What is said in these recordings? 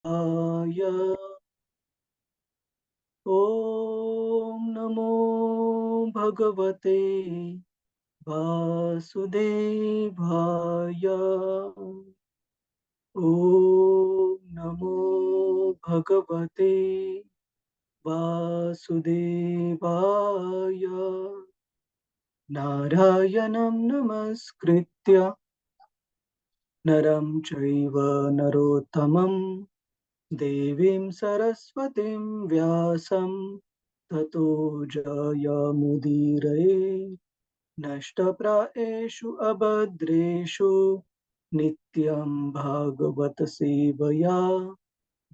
I ॐ नमो भगवते वासुदेवाय ॐ नमो भगवते वासुदेवाय नारायणं नमस्कृत्य नरं चैव नरोत्तमं देवीं सरस्वतीं व्यासं ततो जयमुदीरये नष्टप्रायेषु अभद्रेषु नित्यं भागवत सेवया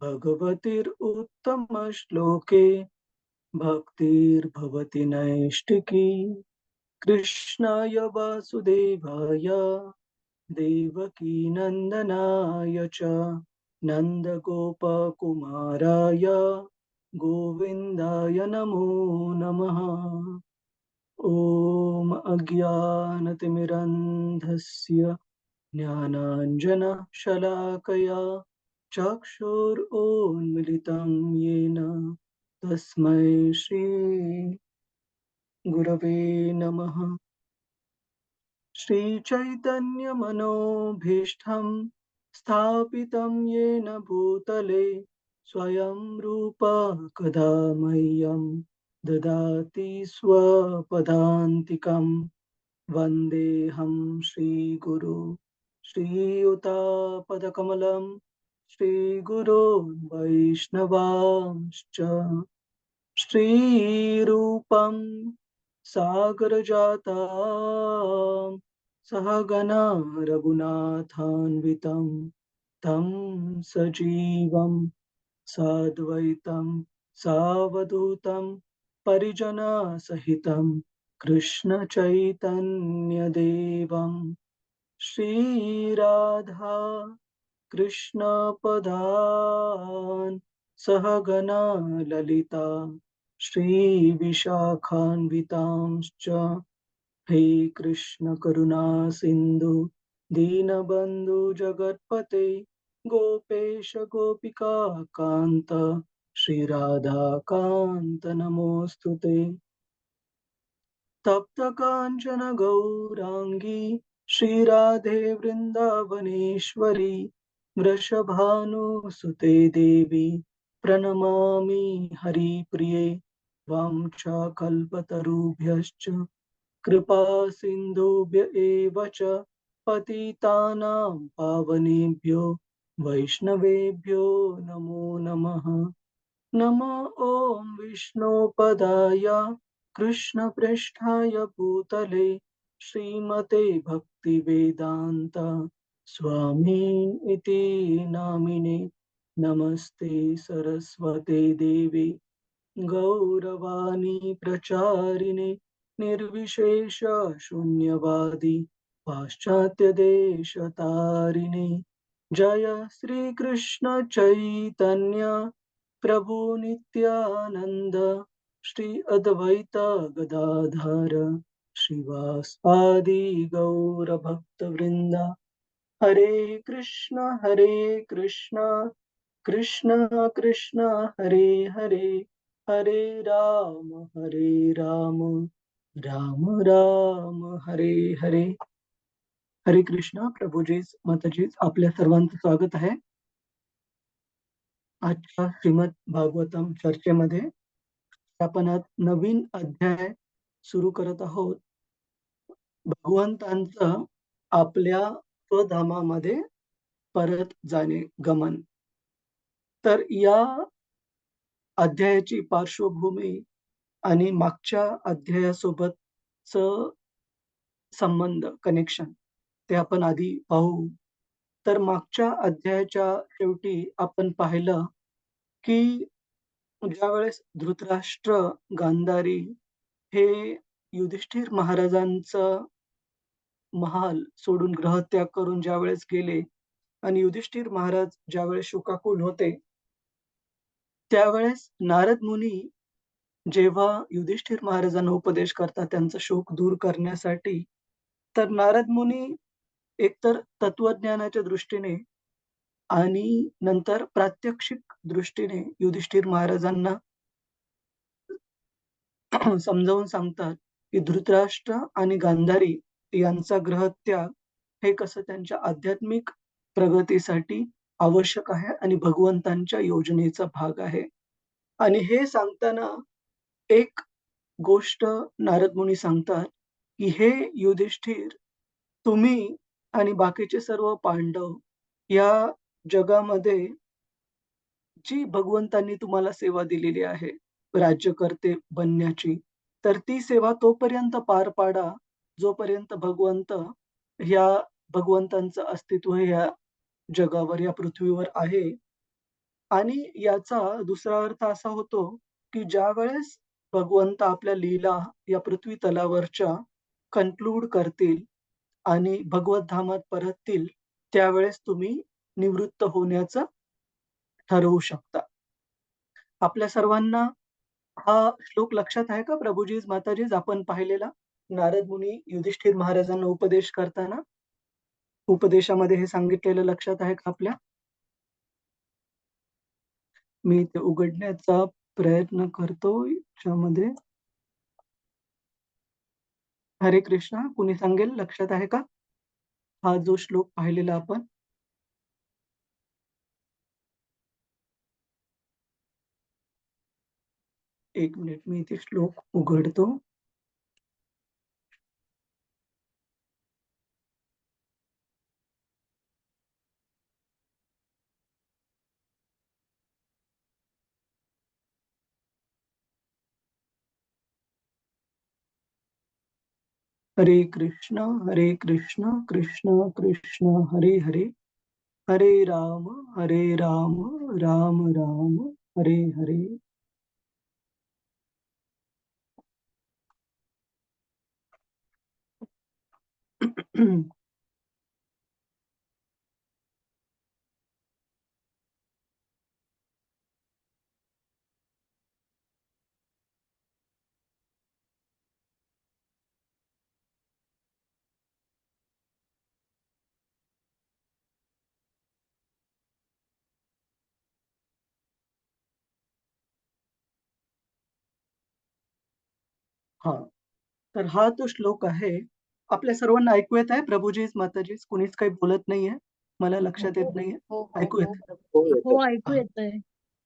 भगवतीरुत्तमश्लोके भक्तिर्भवति नैष्टिकी कृष्णाय वासुदेवाय देवकीनन्दनाय च नन्दगोपकुमाराय गोविन्दाय नमो नमः। ॐ अज्ञानतिमिरन्धस्य ज्ञानाञ्जनशलाकया चक्षुरुन्मिलितं येन तस्मै श्रीगुरवे नमः। श्रीचैतन्यमनोभीष्टं स्थापितं येन भूतले स्वयं रूप कदा मह्यं ददाति स्वपदान्तिकं वन्देऽहं श्रीगुरु श्रीयुतापदकमलं श्रीगुरोन् वैष्णवांश्च श्रीरूपं सागरजातां सहगना रघुनाथान्वितं तं सजीवं साद्वैतं सावधूतं परिजनसहितं कृष्णचैतन्यदेवं श्रीराधा कृष्णपदान् सहगना ललिता श्रीविशाखान्वितांश्च हे कृष्ण करुणा सिन्धु दीनबन्धु जगत्पते गोपेश गोपिका कान्त श्रीराधाकान्त नमोऽस्तु ते तप्त काञ्चन गौराङ्गी श्रीराधे वृन्दावनेश्वरी वृषभानुसुते देवी प्रणमामि हरिप्रिये त्वां च कल्पतरुभ्यश्च कृपा सिन्धुभ्य एव च पतितानां पावनेभ्यो वैष्णवेभ्यो नमो नमः। नमो ॐ विष्णुपदाय कृष्णपृष्ठाय भूतले श्रीमते भक्तिवेदान्त स्वामी इति नामिने नमस्ते सरस्वते देवी गौरवाणी प्रचारिणे निर्विशेष शून्यवादी पाश्चात्यदेशतारिणे जय श्रीकृष्ण चैतन्य प्रभु नित्यानंद श्री अद्वैत गदाधर श्रीवासादि गौर भक्त वृंदा हरे कृष्ण कृष्ण कृष्ण हरे हरे हरे राम राम राम हरे हरे। हरे कृष्णा प्रभूजीच माताजीच आपल्या सर्वांचं स्वागत आहे आजच्या श्रीमद भागवतम चर्चेमध्ये। आपण आज नवीन अध्याय सुरू करत आहोत, भगवंतांचं आपल्या स्वधामामध्ये परत जाणे गमन। तर या अध्यायाची पार्श्वभूमी आणि मागच्या अध्यायासोबतच संबंध कनेक्शन ते आपण आधी पाहू। तर मागच्या अध्यायाच्या शेवटी आपण पाहिलं की ज्यावेळेस धृतराष्ट्र गांधारी हे युधिष्ठिर महाराजांचं महाल सोडून ग्रहत्याग करून ज्यावेळेस गेले आणि युधिष्ठिर महाराज ज्यावेळेस शोकाकुल होते, त्यावेळेस नारद मुनी जेव्हा युधिष्ठिर महाराजांना उपदेश करतात त्यांचा शोक दूर करण्यासाठी, तर नारद मुनी एकतर तत्वज्ञानाच्या दृष्टीने आणि नंतर प्रात्यक्षिक दृष्टीने युधिष्ठिर महाराजांना समजावून सांगतात, की धृतराष्ट्र आणि गांधारी यांचा ग्रहत्याग हे कसं त्यांच्या आध्यात्मिक प्रगतीसाठी आवश्यक आहे आणि भगवंतांच्या योजनेचा भाग आहे. आणि हे सांगताना एक गोष्ट नारद मुनी सांगतात, की "हे युधिष्ठिर, तुम्ही आणि बाकीचे सर्व पांडव या जगामध्ये जी भगवंतांनी तुम्हाला सेवा दिलेली आहे, राज्यकर्ते बनण्याची, तर ती सेवा तोपर्यंत पार पाडा, जोपर्यंत ह्या भगवंतांचं अस्तित्व ह्या जगावर, या पृथ्वीवर आहे. आणि याचा दुसरा अर्थ असा होतो, की ज्यावेळेस भगवंत आपल्या लीला या पृथ्वी तलावरच्या कन्क्लूड करतील आणि भगवत धामात परततील, त्यावेळेस तुम्ही निवृत्त होण्याचं ठरवू शकता. आपल्या सर्वांना हा श्लोक लक्षात आहे का प्रभुजीज, माताजीज आपण पाहिलेला? नारद मुनी युधिष्ठिर महाराजांना उपदेश करताना, उपदेशामध्ये हे सांगितलेलं लक्षात आहे का आपल्या? मी ते उघडण्याचा प्रयत्न करतो याच्यामध्ये. हरे कृष्णा. कुणी सांगेल लक्षात आहे का? हा जो श्लोक पाहिलेला आपण? एक मिनिट मी इथे श्लोक उघडतो. हरे कृष्ण, हरे कृष्ण, कृष्ण कृष्ण हरे हरे, हरे राम, हरे राम, राम राम, हरे हरे. हां. तर हा तो श्लोक आहे. आपल्या सर्वांना ऐकू येत आहे प्रभुजीस, माताजीस? कुणीच काही बोलत नाहीये? मला हो, लक्षात येत नाहीये. हो, हो, ऐकू हो. येतंय? हो, हो, ऐकू हां, येतंय.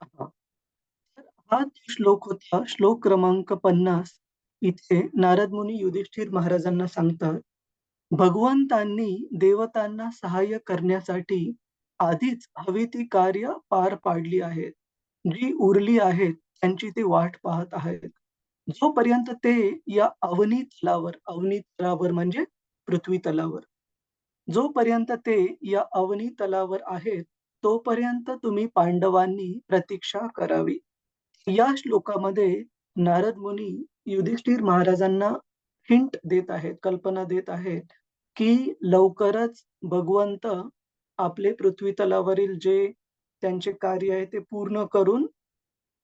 हां. तर हा जो श्लोक होता, श्लोक क्रमांक 50. इथे नारद मुनी युधिष्ठिर महाराजांना सांगतात, भगवंतांनी देवतांना सहाय्य करण्यासाठी आधीच हवी ती कार्य पार पाडली आहेत. जी उरली आहेत, त्यांची ते वाट पाहत आहेत. जोपर्यंत ते या अवनी तलावर म्हणजे पृथ्वी तलावर. जोपर्यंत ते या अवनी तलावर आहेत, तोपर्यंत तुम्ही पांडवांनी प्रतीक्षा करावी. या श्लोकामध्ये नारद मुनी युधिष्ठिर महाराजांना हिंट देत आहेत, कल्पना देत आहेत, की लवकरच भगवंत आपले पृथ्वी तलावरील जे त्यांचे कार्य आहे ते पूर्ण करून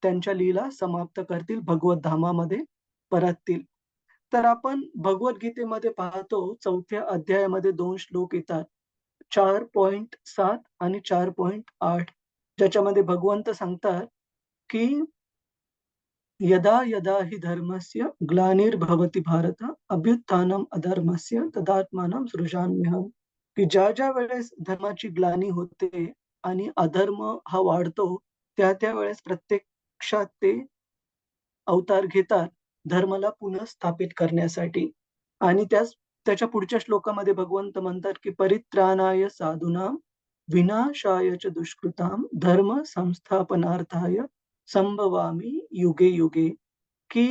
त्यांच्या लीला समाप्त करतील, भगवत धामामध्ये परततील. तर आपण भगवद्गीतेमध्ये पाहतो 4थ्या अध्यायामध्ये 2 श्लोक येतात. 4.7 आणि 4.8 ज्याच्यामध्ये भगवंत सांगतात, की "यदा यदा हि धर्मस्य ग्लानिर्भवति भारत, अभ्युत्थानम् अधर्मस्य तदात्मानं सृजाम्यहम्." की ज्या वेळेस धर्माची ग्लानी होते आणि अधर्म हा वाढतो, त्या वेळेस प्रत्यक्षात ते अवतार घेतात, धर्माला पुनःस्थापित करण्यासाठी. आणि त्याच्या पुढच्या श्लोकामध्ये भगवंत म्हणतात, की "परित्राणाय साधूनां, विनाशाय च दुष्कृतां, धर्म संस्थापनार्थाय संभवामी युगे युगे." की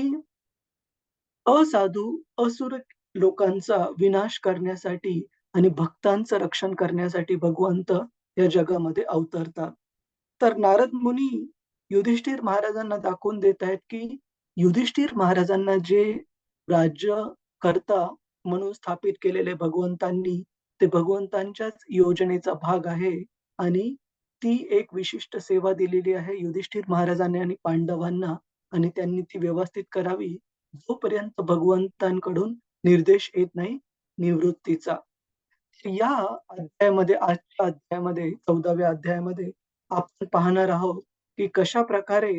असाधू, असुर लोकांचा विनाश करण्यासाठी आणि भक्तांचं रक्षण करण्यासाठी भगवंत या जगामध्ये अवतरतात. तर नारद मुनी युधिष्ठिर महाराजांना दाखवून देत आहेत, की युधिष्ठिर महाराजांना जे राज्यकर्ता म्हणून स्थापित केलेले भगवंतांनी, ते भगवंतांच्याच योजनेचा भाग आहे आणि ती एक विशिष्ट सेवा दिलेली आहे युधिष्ठिर महाराजांनी आणि पांडवांना आणि त्यांनी ती व्यवस्थित करावी, जोपर्यंत भगवंतांकडून निर्देश येत नाही निवृत्तीचा. या अध्यायामध्ये, आजच्या अध्यायामध्ये 14व्या अध्यायामध्ये आपण पाहणार आहोत, की कशाप्रकारे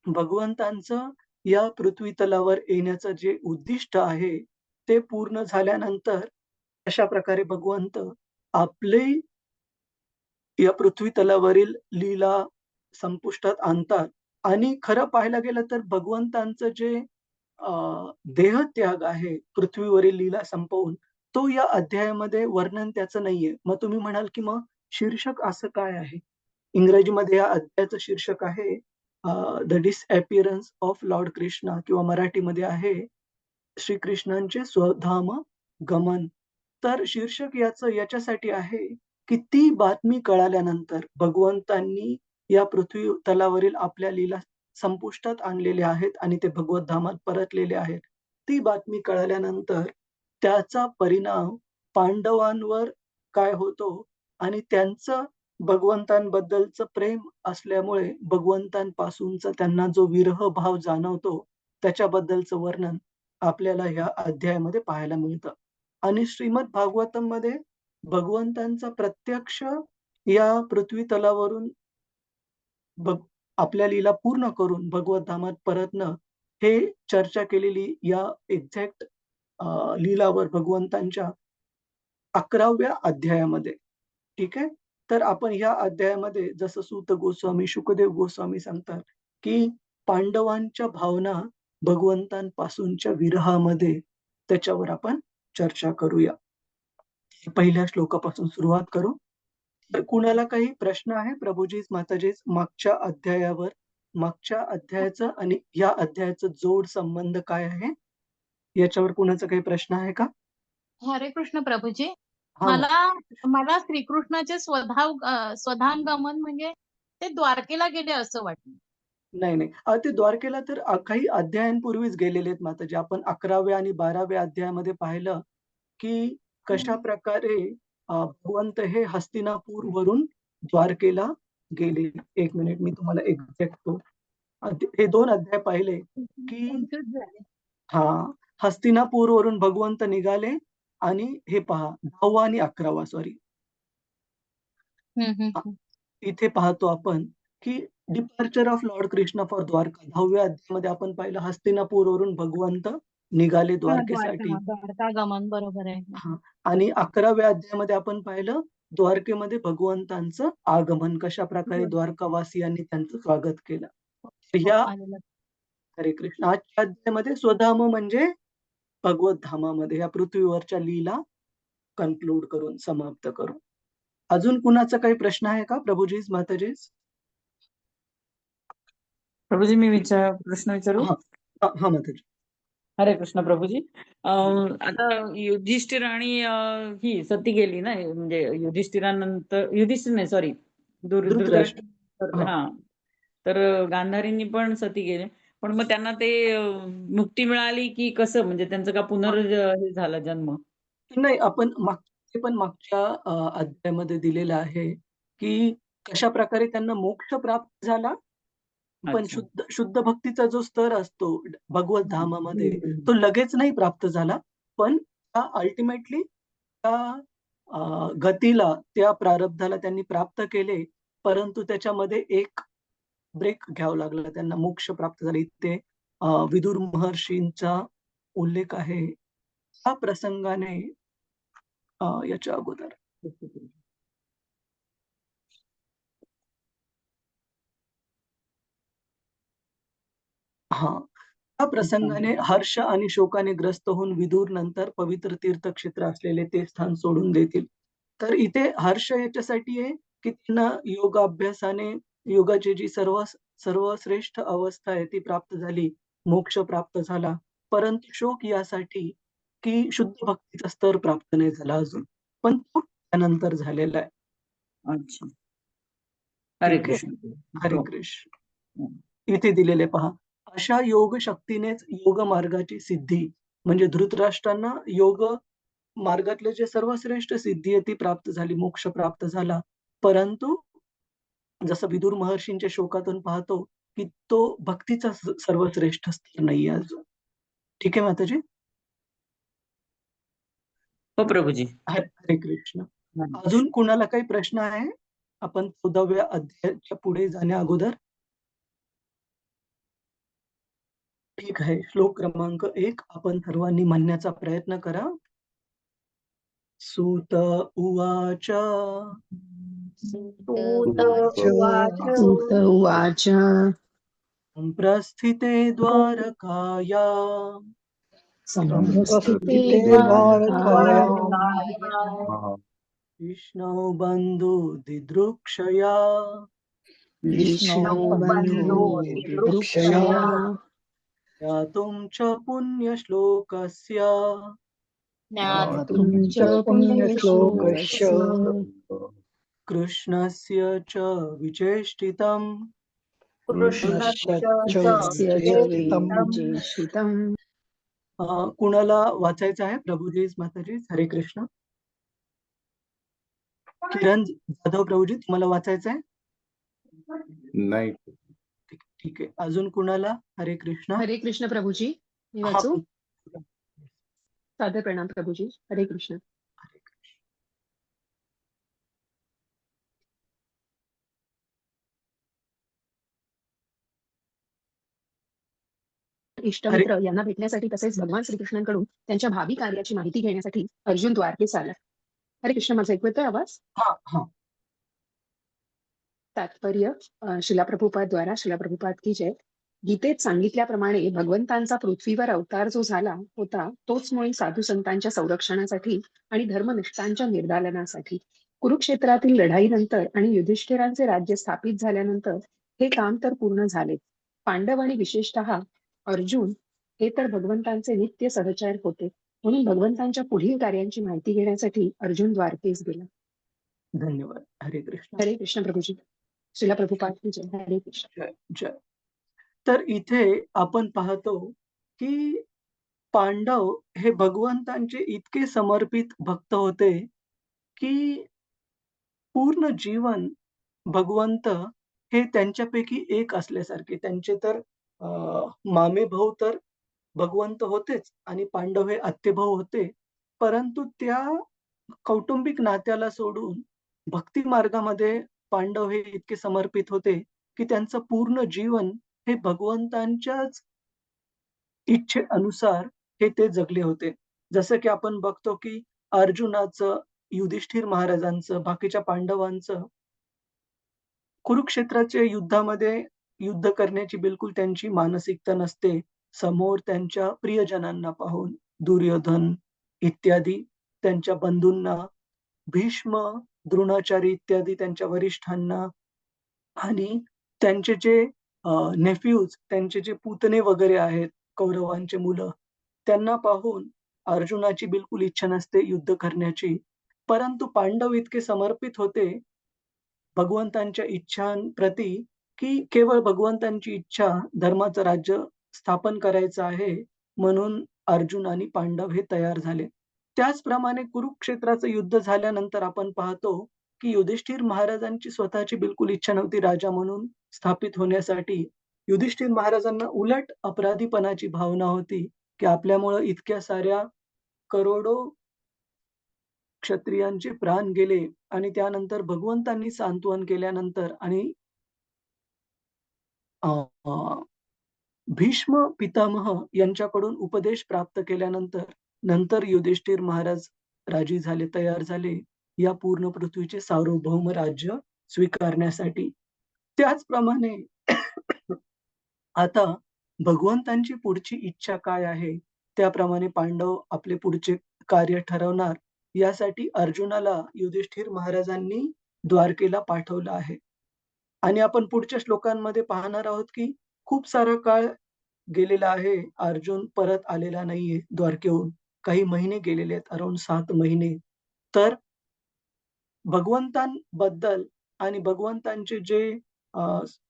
भगवंतांचं या पृथ्वी तलावर येण्याचं जे उद्दिष्ट आहे, ते पूर्ण झाल्यानंतर कशाप्रकारे भगवंत आपले या पृथ्वी तलावरील लीला संपुष्टात आणतात आणि खरं पाहायला गेलं तर भगवंतांचं जे अ, देहत्याग आहे पृथ्वीवरील लीला संपवून, तो या अध्यायामध्ये वर्णन त्याचं नाहीये. मग तुम्ही म्हणाल, की मग शीर्षक असं काय आहे? इंग्रजीमध्ये या अध्यायाचं शीर्षक आहे द डिसअपिअरन्स ऑफ लॉर्ड कृष्णा किंवा मराठीमध्ये आहे श्रीकृष्णांचे स्वधाम गमन. तर शीर्षक याचं याच्यासाठी आहे, की ती बातमी कळाल्यानंतर भगवंतांनी या पृथ्वी तलावरील आपल्या लीला संपुष्टात आणलेल्या आहेत आणि ते भगवत धामात परतलेले आहेत. ती बातमी कळाल्यानंतर त्याचा परिणाम पांडवांवर काय होतो आणि त्यांचं भगवंतांबद्दलचं प्रेम असल्यामुळे भगवंतांपासूनचा त्यांना जो विरह भाव जाणवतो, त्याच्याबद्दलचं वर्णन आपल्याला ह्या अध्यायामध्ये पाहायला मिळतं. आणि श्रीमद भागवतममध्ये भगवंतांचा प्रत्यक्ष या पृथ्वी तलावरून बघ आपल्या लीला पूर्ण करून भगवत धामात परतणं, हे चर्चा केलेली या एक्झॅक्ट लीलावर भगवंतांच्या 11व्या अध्यायामध्ये. ठीक आहे. तर आपण ह्या अध्यायामध्ये जसं सूत गोस्वामी, शुकदेव गोस्वामी सांगतात, की पांडवांच्या भावना भगवंतांपासूनच्या विरहामध्ये त्याच्यावर आपण चर्चा करूया. पहिल्या श्लोकापासून सुरुवात करू. तर कुणाला काही प्रश्न आहे प्रभुजीच, माताजीच मागच्या अध्यायावर? मागच्या अध्यायाचं आणि या अध्यायाचा जोड संबंध काय आहे? याच्यावर कुणाचा काही प्रश्न आहे का? हरे कृष्ण प्रभूजी. हां, मला मला श्रीकृष्णाचे स्वधामगमन म्हणजे ते द्वारकेला गेले असं वाटलं. नाही, नाही. ते द्वारकेला तर काही अध्यायांपूर्वीच गेलेले आहेत माताजी. आपण 11व्या आणि 12व्या अध्यायामध्ये पाहिलं, की हं. कशाप्रकारे भगवंत हे हस्तिनापूरवरून द्वारकेला गेले. 1 मिनिट मी तुम्हाला एक्झॅक्ट तो हे 2 अध्याय पाहिले, की कन्फ्यूज झाले. हां, हस्तिनापूरवरून भगवंत निघाले आणि हे पहा 10वा आणि 11वा सॉरी. हं, हं, हं. इथे पाहतो आपण, की departure of lord Krishna for Dwarka 10व्या अध्यायामध्ये आपण पाहिलं हस्तिनापूरवरून भगवंत निघाले हां, द्वारका द्वारकेसाठी. द्वारका गमन बरोबर आहे. हां. आणि 11व्या अध्यायामध्ये आपण पाहिलं द्वारकेमध्ये भगवंतांचं आगमन कशाप्रकारे बरं. द्वारकावासियांनी त्यांचं स्वागत केलं. तर हो, ह्या आलं लक्षात. हरे कृष्ण आजच्या अध्यायामध्ये स्वधाम म्हणजे भगवत धामामध्ये या पृथ्वीवरच्या लीला कन्क्लूड करून, समाप्त करून. अजून कुणाचा काही प्रश्न आहे का प्रभुजीस, माताजीस? प्रभूजी मी प्रश्न विचारू? हां. हां, माताजी. हरे कृष्ण प्रभूजी. हां. आता युधिष्ठिर आणि ही सती गेली ना, म्हणजे युधिष्ठिरानंतर युधिष्ठिर नाही सॉरी धृतराष्ट्र. धृतराष्ट्र हां. हा. तर गांधारींनी पण सती गेले. पण मग त्यांना ते मुक्ती मिळाली की कसं, म्हणजे त्यांचं का हे झाला जन्म? नाही, आपण ते पण मागच्या अध्यायामध्ये दिलेलं आहे, की कशाप्रकारे त्यांना मोक्ष प्राप्त झाला. पण अच्छा. शुद्ध शुद्ध भक्तीचा जो स्तर असतो भगवत धामामध्ये, हम्म. तो लगेच नाही प्राप्त झाला. पण अल्टिमेटली त्या गतीला, त्या प्रारब्धाला त्यांनी प्राप्त केले. परंतु त्याच्यामध्ये एक ब्रेक घ्यावा लागला त्यांना. मोक्ष प्राप्त झाले. इथे विदुर महर्षींचा उल्लेख आहे. त्या प्रसंगाने याच्या अगोदर हां. त्या प्रसंगाने हर्ष आणि शोकाने ग्रस्त होऊन विदूर नंतर पवित्र तीर्थक्षेत्र असलेले ते स्थान सोडून देतील. तर इथे हर्ष याच्यासाठी आहे, की त्यांना योगाभ्यासाने योगाची जी सर्वश्रेष्ठ अवस्था आहे ती प्राप्त झाली, मोक्ष प्राप्त झाला. परंतु शोक यासाठी, की शुद्ध भक्तीचा स्तर प्राप्त नाही झाला अजून. पण तो त्यानंतर झालेला आहे. अच्छा. हरे ठीक आहे. कृष्ण. हरे हो. कृष्ण. हं. इथे दिलेले पहा. अशा योग शक्तीनेच योग मार्गाची सिद्धी म्हणजे धृतराष्ट्रांना योग मार्गातले जे सर्वश्रेष्ठ सिद्धी आहे ती प्राप्त झाली, मोक्ष प्राप्त झाला. परंतु जसं विदुर महर्षींच्या शोकातून पाहतो, की तो भक्तीचा सर्वश्रेष्ठ स्तर नाहीये अजून. ठीक आहे माताजी? हो प्रभूजी. हरे कृष्ण. अजून कुणाला काही प्रश्न आहे? आपण 14व्या अध्यायाच्या पुढे जाण्या अगोदर. ठीक आहे. श्लोक क्रमांक 1 आपण सर्वांनी म्हणण्याचा प्रयत्न करा. सूत उवाच सूत सूत उवाच प्रस्थिते द्वारकाया संस्थिते द्वारकायां विष्णौ बन्धु दिदृक्षया विष्णो बन्धो दिदृक्षया ज्ञातुं च पुण्यश्लोकस्य ज्ञातुं च पुण्यश्लोकस्य कृष्णस्य च विचेष्टितम् कृष्णस्य च विचेष्टितम् कुणाला वाचायचं आहे? प्रभुजी, माताजी, हरे कृष्ण. किरण जाधव प्रभुजी, तुम्हाला वाचायचं आहे? नाही. ठीक आहे. अजून कुणाला? हरे कृष्ण. हरे कृष्ण प्रभुजी, मी हा, वाचू? सादर प्रणाम प्रभुजी, हरे कृष्ण. हरे कृष्ण. इष्टमित्र यांना भेटण्यासाठी तसेच भगवान श्रीकृष्णांकडून त्यांच्या भावी कार्याची माहिती घेण्यासाठी अर्जुन द्वारकेस आला. हरे कृष्ण, माझा ऐकू येतोय आवाज? हा. तात्पर्य शिला प्रभुपाद द्वारा शिला प्रभुपाद की जय. गीतेत सांगितल्याप्रमाणे भगवंतांचा पृथ्वीवर अवतार जो झाला होता तोच मुळी साधू संतांच्या संरक्षणासाठी आणि धर्मनिष्ठांच्या निर्दालनासाठी. कुरुक्षेत्रातील लढाईनंतर आणि युधिष्ठिरांचे राज्य स्थापित झाल्यानंतर हे काम तर पूर्ण झाले. पांडव आणि विशेषतः अर्जुन हे तर भगवंतांचे नित्य सहचार होते, म्हणून भगवंतांच्या पुढील कार्यांची माहिती घेण्यासाठी अर्जुन द्वारकेस गेला. धन्यवाद. हरे कृष्ण. हरे कृष्ण प्रभुजी, शिला प्रभुपाद की जय. हरे कृष्ण. जय जय. तर इथे आपण पाहतो की पांडव हे भगवंतांचे इतके समर्पित भक्त होते की पूर्ण जीवन भगवंत हे त्यांच्यापैकी एक असल्यासारखे. त्यांचे तर मामे भाऊ तर भगवंत होतेच आणि पांडव हे आत्तेभाऊ होते. परंतु त्या कौटुंबिक नात्याला सोडून भक्ती मार्गामध्ये पांडव हे इतके समर्पित होते की त्यांचं पूर्ण जीवन हे भगवंतांच्याच इच्छेनुसार हे ते जगले होते. जसं की आपण बघतो की अर्जुनाचं, युधिष्ठिर महाराजांचं, बाकीच्या पांडवांचं कुरुक्षेत्राच्या युद्धामध्ये युद्ध करण्याची बिलकुल त्यांची मानसिकता नसते. समोर त्यांच्या प्रियजनांना पाहून दुर्योधन इत्यादी त्यांच्या बंधूंना, भीष्म, द्रोणाचार्य इत्यादी त्यांच्या वरिष्ठांना आणि त्यांचे जे नेफ्यूज, त्यांचे जे पुतणे वगैरे आहेत, कौरवांचे मुलं, त्यांना पाहून अर्जुनाची बिलकुल इच्छा नसते युद्ध करण्याची. परंतु पांडव इतके समर्पित होते भगवंतांच्या इच्छांप्रती, की केवळ भगवंतांची इच्छा, धर्माचं राज्य स्थापन करायचं आहे, म्हणून अर्जुन आणि पांडव हे तयार झाले. त्याचप्रमाणे कुरुक्षेत्राचं युद्ध झाल्यानंतर आपण पाहतो, की युधिष्ठिर महाराजांची स्वतःची बिलकुल इच्छा नव्हती राजा म्हणून स्थापित होण्यासाठी. युधिष्ठिर महाराजांना उलट अपराधीपणाची भावना होती, की आपल्यामुळं इतक्या साऱ्या करोडो क्षत्रियांचे प्राण गेले आणि त्यानंतर भगवंतांनी सांत्वन केल्यानंतर आणि अ, अ, भीष्म पितामह यांच्याकडून उपदेश प्राप्त केल्यानंतर नंतर युधिष्ठिर महाराज राजी झाले, तयार झाले या पूर्ण पृथ्वीचे सार्वभौम राज्य स्वीकारण्यासाठी. त्याचप्रमाणे आता भगवंतांची पुढची इच्छा काय आहे, त्याप्रमाणे पांडव आपले पुढचे कार्य ठरवणार. यासाठी अर्जुनाला युधिष्ठिर महाराजांनी द्वारकेला पाठवलं आहे. आणि आपण पुढच्या श्लोकांमध्ये पाहणार आहोत, की खूप सारा काळ गेलेला आहे. अर्जुन परत आलेला नाहीये द्वारकेहून. काही महिने गेलेले आहेत, अराउंड 7 महिने. तर भगवंतांबद्दल आणि भगवंतांचे जे अ,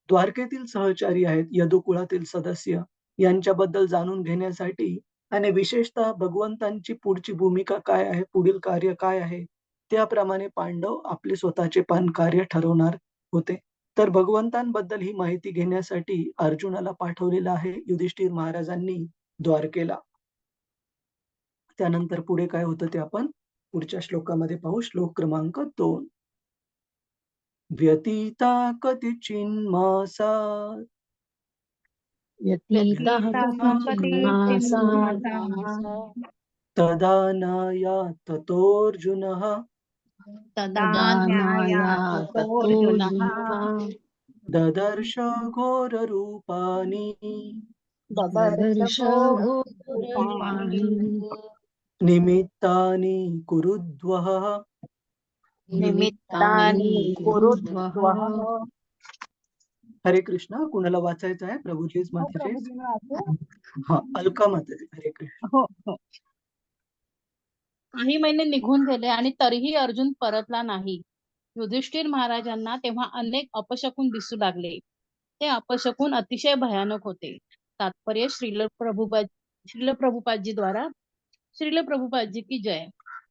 द्वारकेतील सहचारी आहेत, यदुकुळातील सदस्य यांच्याबद्दल जाणून घेण्यासाठी आणि विशेषतः भगवंतांची पुढची भूमिका काय आहे, पुढील कार्य काय आहे, त्याप्रमाणे पांडव आपले स्वतःचे पण कार्य ठरवणार होते. तर भगवंतांबद्दल ही माहिती घेण्यासाठी अर्जुनाला पाठवलेलं आहे युधिष्ठिर महाराजांनी द्वारकेला. त्यानंतर पुढे काय होतं ते आपण पुढच्या श्लोकामध्ये पाहू श्लोक क्रमांक 2. व्यतीता कतिचिन्मासा व्यतीतः व्यतीतः कतिचिन्मासाः तदा ततोऽर्जुनः तदा न्यायाततोऽर्जुनः ददर्श घोररूपाणि ददर्श घोररूपाणि निमित्तानि कुरुद्वः. निमित्तानि कुरुद्वः. हरे कृष्ण. कुणाला वाचायचं आहे? प्रभूजीच मातेचे. हा, अलका मातेचे. हरे कृष्ण. हो हो. काही महिने निघून गेले आणि तरीही अर्जुन परतला नाही. युधिष्ठिर महाराजांना तेव्हा अनेक अपशकुन दिसू लागले. ते अपशकुन अतिशय भयानक होते. तात्पर्य श्रील प्रभुपादजी द्वारा. श्रील प्रभुपादजी की जय.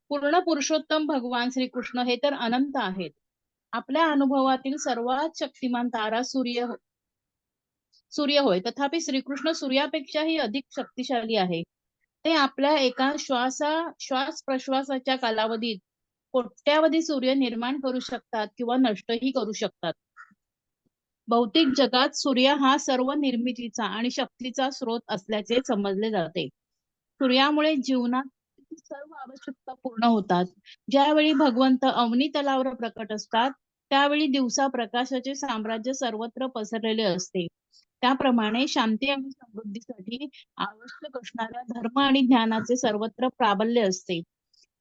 पूर्ण पुरुषोत्तम भगवान श्रीकृष्ण हे तर अनंत आहेत. आपल्या अनुभवातील सर्वात शक्तिमान तारा सूर्य होय. तथापि श्रीकृष्ण सूर्यापेक्षाही अधिक शक्तिशाली आहे. ते आपल्या एका श्वास प्रश्वासाच्या कालावधीत कोट्यावधी सूर्य निर्माण करू शकतात किंवा नष्टही करू शकतात. भौतिक जगात सूर्य हा सर्व निर्मितीचा आणि शक्तीचा स्रोत असल्याचे समजले जाते. सूर्यामुळे जीवनात सर्व आवश्यकता पूर्ण होतात. ज्यावेळी भगवंत अवनी तलावर प्रकट असतात त्यावेळी दिवसा प्रकाशाचे साम्राज्य सर्वत्र पसरलेले असते. त्याप्रमाणे शांती आणि समृद्धीसाठी आवश्यक असणाऱ्या धर्म आणि ज्ञानाचे सर्वत्र प्राबल्य असते.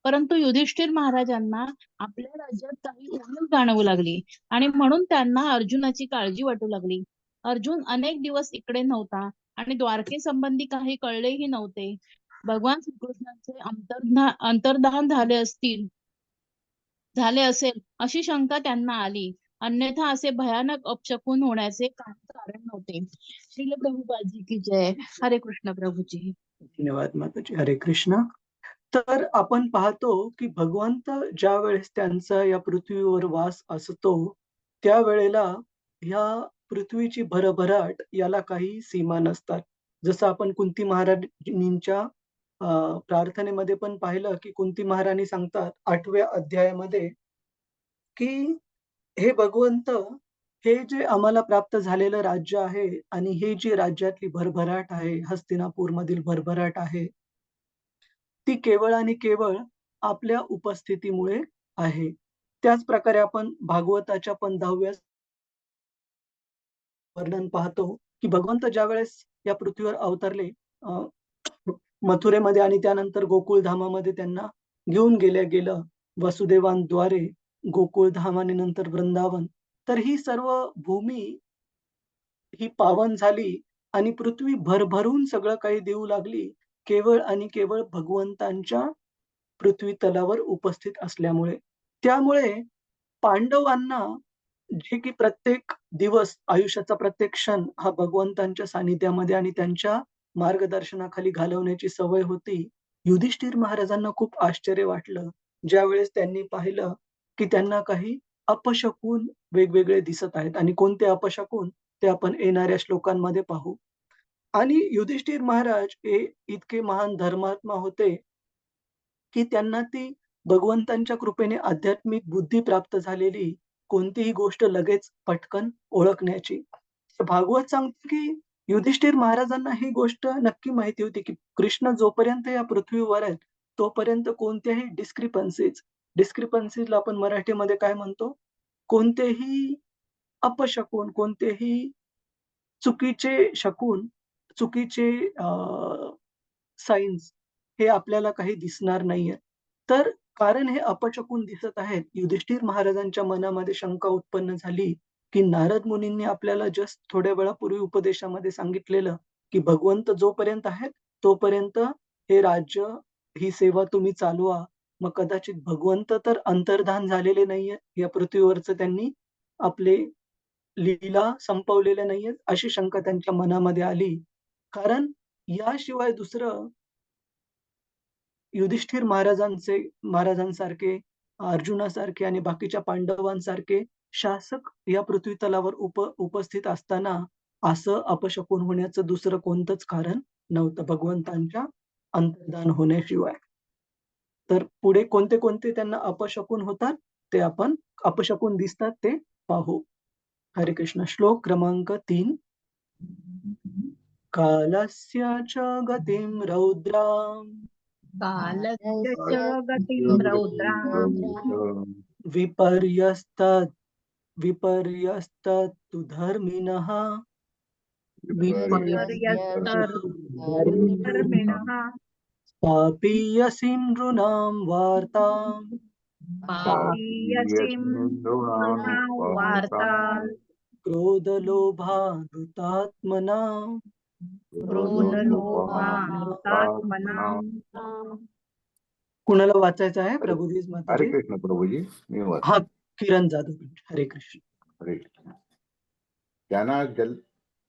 परंतु युधिष्ठिर महाराजांना आपल्या राज्यात काही उणीव जाणवू लागली आणि म्हणून त्यांना अर्जुनाची काळजी वाटू लागली. अर्जुन अनेक दिवस इकडे नव्हता आणि द्वारकेसंबंधी काही कळलेही नव्हते. भगवान श्रीकृष्णांचे अंतर्धान झाले असेल अशी शंका त्यांना आली. अन्यथा असे भयानक अपशकुन होण्याचे काही कारण नव्हते. श्रील प्रभुपादजी की जय. हरे कृष्ण प्रभूजी. धन्यवाद माताजी. हरे कृष्ण. तर आपण पाहतो की भगवंत ज्या वेळेस त्यांचा या पृथ्वीवर वास असतो त्यावेळेला ह्या पृथ्वीची भरभराट याला काही सीमा नसतात. जसं आपण कुंती महारानींच्या प्रार्थनेमध्ये पण पाहिलं की कुंती महाराणी सांगतात 8व्या अध्यायामध्ये की हे भगवंत, हे जे आम्हाला प्राप्त झालेलं राज्य आहे आणि हे जी राज्यातली भरभराट आहे, हस्तिनापूर मधील भरभराट आहे, ती केवळ आणि केवळ आपल्या उपस्थितीमुळे आहे. त्याच प्रकारे आपण भागवताच्या पण 10व्या वर्णन पाहतो की भगवंत ज्यावेळेस या पृथ्वीवर अवतरले, मथुरेमध्ये आणि त्यानंतर गोकुळधामामध्ये त्यांना घेऊन गेलं वसुदेवांद्वारे गोकुळधाम आणि नंतर वृंदावन. तर ही सर्व भूमी ही पावन झाली आणि पृथ्वी भरभरून सगळं काही देऊ लागली केवळ आणि केवळ भगवंतांच्या पृथ्वी तलावर उपस्थित असल्यामुळे. त्यामुळे पांडवांना जे की प्रत्येक दिवस आयुष्याचा प्रत्येक क्षण हा भगवंतांच्या सानिध्यामध्ये आणि त्यांच्या मार्गदर्शनाखाली घालवण्याची सवय होती. युधिष्ठिर महाराजांना खूप आश्चर्य वाटलं ज्यावेळेस त्यांनी पाहिलं की त्यांना काही अपशकुन वेगवेगळे दिसत आहेत आणि कोणते अपशकुन ते आपण येणाऱ्या श्लोकांमध्ये पाहू. आणि युधिष्ठिर महाराज हे इतके महान धर्मात्मा होते की त्यांना ती भगवंतांच्या कृपेने आध्यात्मिक बुद्धी प्राप्त झालेली कोणतीही गोष्ट लगेच पटकन ओळखण्याची. भागवत सांगते की युधिष्ठिर महाराजांना ही गोष्ट नक्की माहिती होती की कृष्ण जोपर्यंत या पृथ्वीवर आहेत तोपर्यंत कोणत्याही डिस्क्रिपन्सीजला आपण मराठीमध्ये काय म्हणतो? कोणतेही अपशकुन, कोणतेही चुकीचे शकून, चुकीचे सायन्स हे आपल्याला काही दिसणार नाहीये. तर कारण हे अपशकुन दिसत आहेत, युधिष्ठिर महाराजांच्या मनामध्ये शंका उत्पन्न झाली, की नारद मुनींनी आपल्याला जस्ट थोड्या वेळापूर्वी उपदेशामध्ये सांगितलेलं, की भगवंत जोपर्यंत आहेत, तोपर्यंत हे राज्य, ही सेवा तुम्ही चालवा. मग कदाचित भगवंत तर अंतर्धान झालेले नाहीये, या पृथ्वीवरचं त्यांनी आपले लीला संपवलेल्या नाहीयेत, अशी शंका त्यांच्या मनामध्ये आली. कारण याशिवाय दुसरं युधिष्ठिर महाराजांसारखे, अर्जुनासारखे आणि बाकीच्या पांडवांसारखे शासक या पृथ्वी तलावर उपस्थित असताना असं अपशकुन होण्याचं दुसरं कोणतंच कारण नव्हतं भगवंतांच्या अंतर्धान होण्याशिवाय. तर पुढे कोणते कोणते त्यांना अपशकुन होतात ते आपण अपशकुन दिसतात ते पाहू. हरे कृष्ण. श्लोक क्रमांक 3. कालस्य च गतिं रौद्रां कालस्य च गतिं रौद्रां विपर्यस्तत् विपर्यस्तत्तु धर्मिणः विपर्यस्तधर्मिणः पापीयसीं नृणां वार्ताम् पापीयसीं नृणां वार्ताम् क्रोधलोभाधृतात्मनां क्रोधलोभामृतात्मनाम् कुणाला वाचायचं आहे? प्रभुजीज हरे माताजी. कृष्ण प्रभूजी, मी वाच. हा, किरण जाधव. हरे कृष्ण. हरे कृष्ण.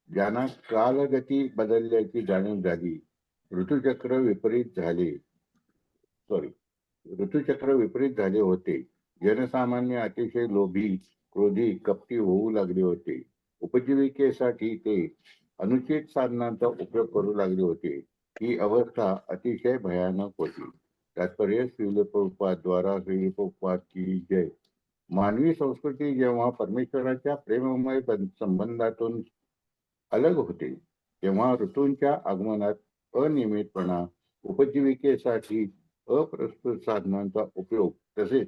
ज्यांना कालगती बदलल्याची जाणीव झाली, ऋतुचक्र विपरीत झाले होते. जनसामान्य अतिशय लोभी, क्रोधी, कपटी होऊ लागले होते. उपजीविकेसाठी ते अनुचित साधनांचा उपयोग करू लागले होते. ही अवस्था अतिशय भयानक होती. तात्पर्य श्रील प्रभुपाद द्वारा श्रील प्रभुपाद की जय. मानवी संस्कृती जेव्हा परमेश्वराच्या प्रेममय संबंधातून अलग होते, तेव्हा ऋतूंच्या आगमनात अनियमितपणा, उपजीविकेसाठी अप्रस्तुत साधनांचा उपयोग, तसेच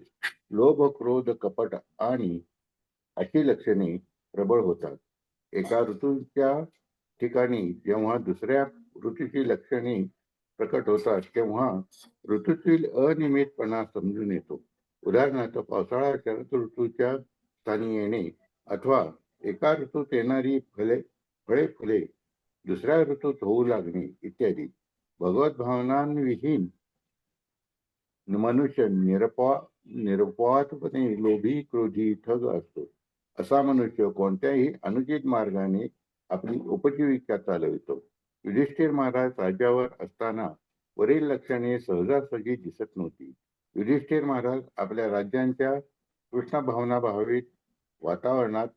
लोभ, क्रोध, कपट आणि अशी लक्षणे प्रबळ होतात. एका ऋतूच्या ठिकाणी जेव्हा दुसऱ्या ऋतूची लक्षणे प्रकट होतात, तेव्हा ऋतूतील अनियमितपणा समजून येतो. उदाहरणार्थ, पावसाळा शरद ऋतूच्या स्थानी येणे, अथवा एका ऋतूत येणारी फळे फुले दुसऱ्या ऋतूत होऊ लागणे इत्यादी. भगवत भावनांविहीन मनुष्य निरपवादपणे लोभी, क्रोधी, ठग असतो. असा मनुष्य कोणत्याही अनुचित मार्गाने आपली उपजीविका चालवितो. युधिष्ठिर महाराज राज्यावर असताना वरील लक्षणे सहजासहजी दिसत नव्हती. युधिष्ठिर महाराज आपल्या राज्यांच्या कृष्ण भावना भावित वातावरणात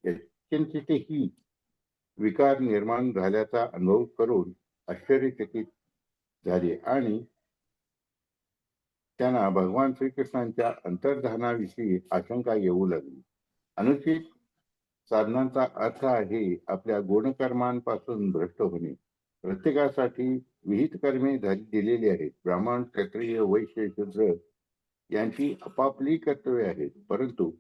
यत्किंचितही विकार निर्माण झाल्याचा अनुभव करून आश्चर्यचकित झाले आणि त्यांना भगवान श्रीकृष्णांच्या अंतर्धानाविषयी आशंका येऊ लागली. अनुचित साधनांचा अर्थ आहे आपल्या गुणकर्मांपासून भ्रष्ट होणे. प्रत्येकासाठी विहित कर्मे दिलेली आहेत. ब्राह्मण, क्षत्रिय, वैश्य, शूद्र यांची आपापली कर्तव्ये आहेत. परंतु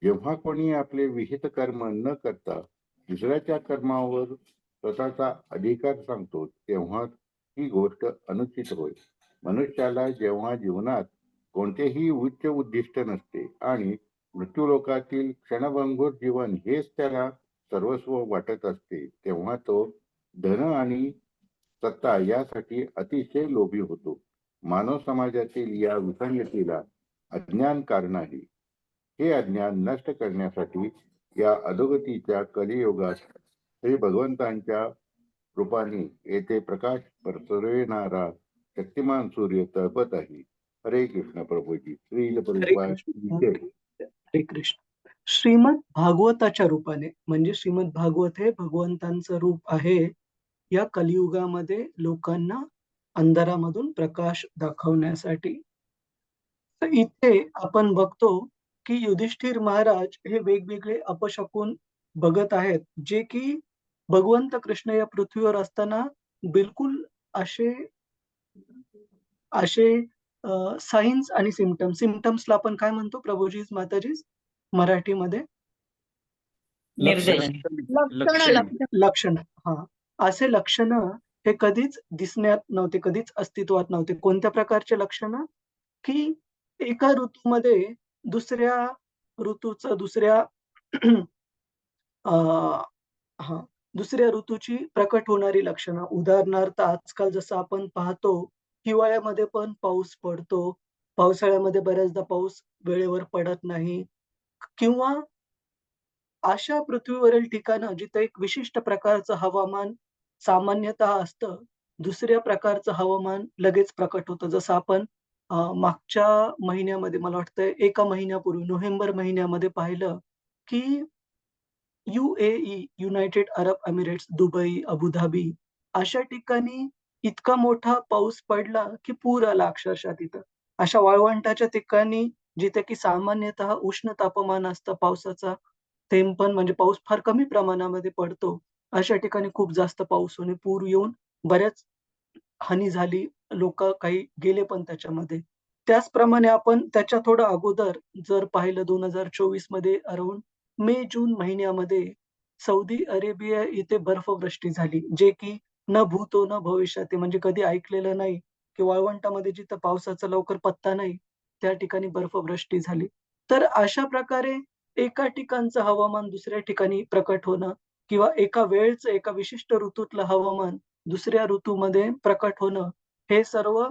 जेव्हा कोणी आपले विहित कर्म न करता दुसऱ्याच्या कर्मावर स्वतःचा अधिकार सांगतो, तेव्हा ही गोष्ट अनुचित होय. मनुष्याला जेव्हा जीवनात कोणतेही उच्च उद्दिष्ट नसते आणि मृत्यूलोकातील क्षणभंगूर जीवन हेच त्याला सर्वस्व वाटत असते, तेव्हा तो धन आणि सत्ता यासाठी अतिशय लोभी होतो. मानव समाजातील या विसंगतीला अज्ञान कारण आहे. हे अज्ञान नष्ट करण्यासाठी या अधोगतीच्या कलियुगात श्री भगवंतांच्या रूपाने येथे प्रकाश पसरविणारा शक्तिमान सूर्य तळपत आहे. हरे कृष्ण प्रभूजी. श्रील हरे प्रभुपाद कृष्ण. की जय. हरे कृष्ण. श्रीमद भागवताच्या रूपाने, म्हणजे श्रीमद भागवत हे भगवंतांचं रूप आहे. या कलियुगामध्ये लोकांना अंधारामधून प्रकाश दाखवण्यासाठी. तर इथे आपण बघतो की युधिष्ठिर महाराज हे वेगवेगळे अपशकुन बघत आहेत, जे की भगवंत कृष्ण या पृथ्वीवर असताना बिलकुल असे असे सायन्स आणि सिम्पटम्सला आपण काय म्हणतो प्रभूजी माताजी मराठीमध्ये? लक्षण. हा, असे लक्षण हे कधीच दिसण्यात नव्हते, कधीच अस्तित्वात नव्हते. कोणत्या प्रकारचे लक्षण? की एका ऋतूमध्ये दुसऱ्या ऋतूचं दुसऱ्या ऋतूची प्रकट होणारी लक्षणं. उदाहरणार्थ आजकाल जसं आपण पाहतो, हिवाळ्यामध्ये पण पाऊस पडतो, पावसाळ्यामध्ये बऱ्याचदा पाऊस वेळेवर पडत नाही, किंवा अशा पृथ्वीवरील ठिकाणं जिथे एक विशिष्ट प्रकारचं हवामान सामान्यतः असतं, दुसऱ्या प्रकारचं हवामान लगेच प्रकट होतं. जसं आपण मागच्या महिन्यामध्ये, मला वाटतंय 1 महिन्यापूर्वी नोव्हेंबर महिन्यामध्ये पाहिलं, की UAE, United Arab Emirates, Dubai, Abu Dhabi अशा ठिकाणी इतका मोठा पाऊस पडला, की पूर आला अक्षरशः तिथं. अशा वाळवंटाच्या ठिकाणी जिथे की सामान्यतः उष्ण तापमान असतं, पावसाचा थेंब पण म्हणजे पाऊस फार कमी प्रमाणामध्ये पडतो. अशा ठिकाणी खूप जास्त पाऊस होणे, पूर येऊन बऱ्याच हानी झाली. लोकं काही गेले पण त्याच्यामध्ये. त्याचप्रमाणे आपण त्याच्या थोडं अगोदर जर पाहिलं 2024 मध्ये अराउंड मे-जून महिन्यामध्ये सौदी अरेबिया इथे बर्फवृष्टी झाली, जे की न भूतो न भविष्यती म्हणजे कधी ऐकलेलं नाही, की वाळवंटामध्ये जिथं पावसाचा लवकर पत्ता नाही, त्या ठिकाणी बर्फवृष्टी झाली. तर अशा प्रकारे एका ठिकाणचं हवामान दुसऱ्या ठिकाणी प्रकट होणं किंवा एका वेळचं एका विशिष्ट ऋतूतलं हवामान दुसऱ्या ऋतूमध्ये प्रकट होणं, हे सर्व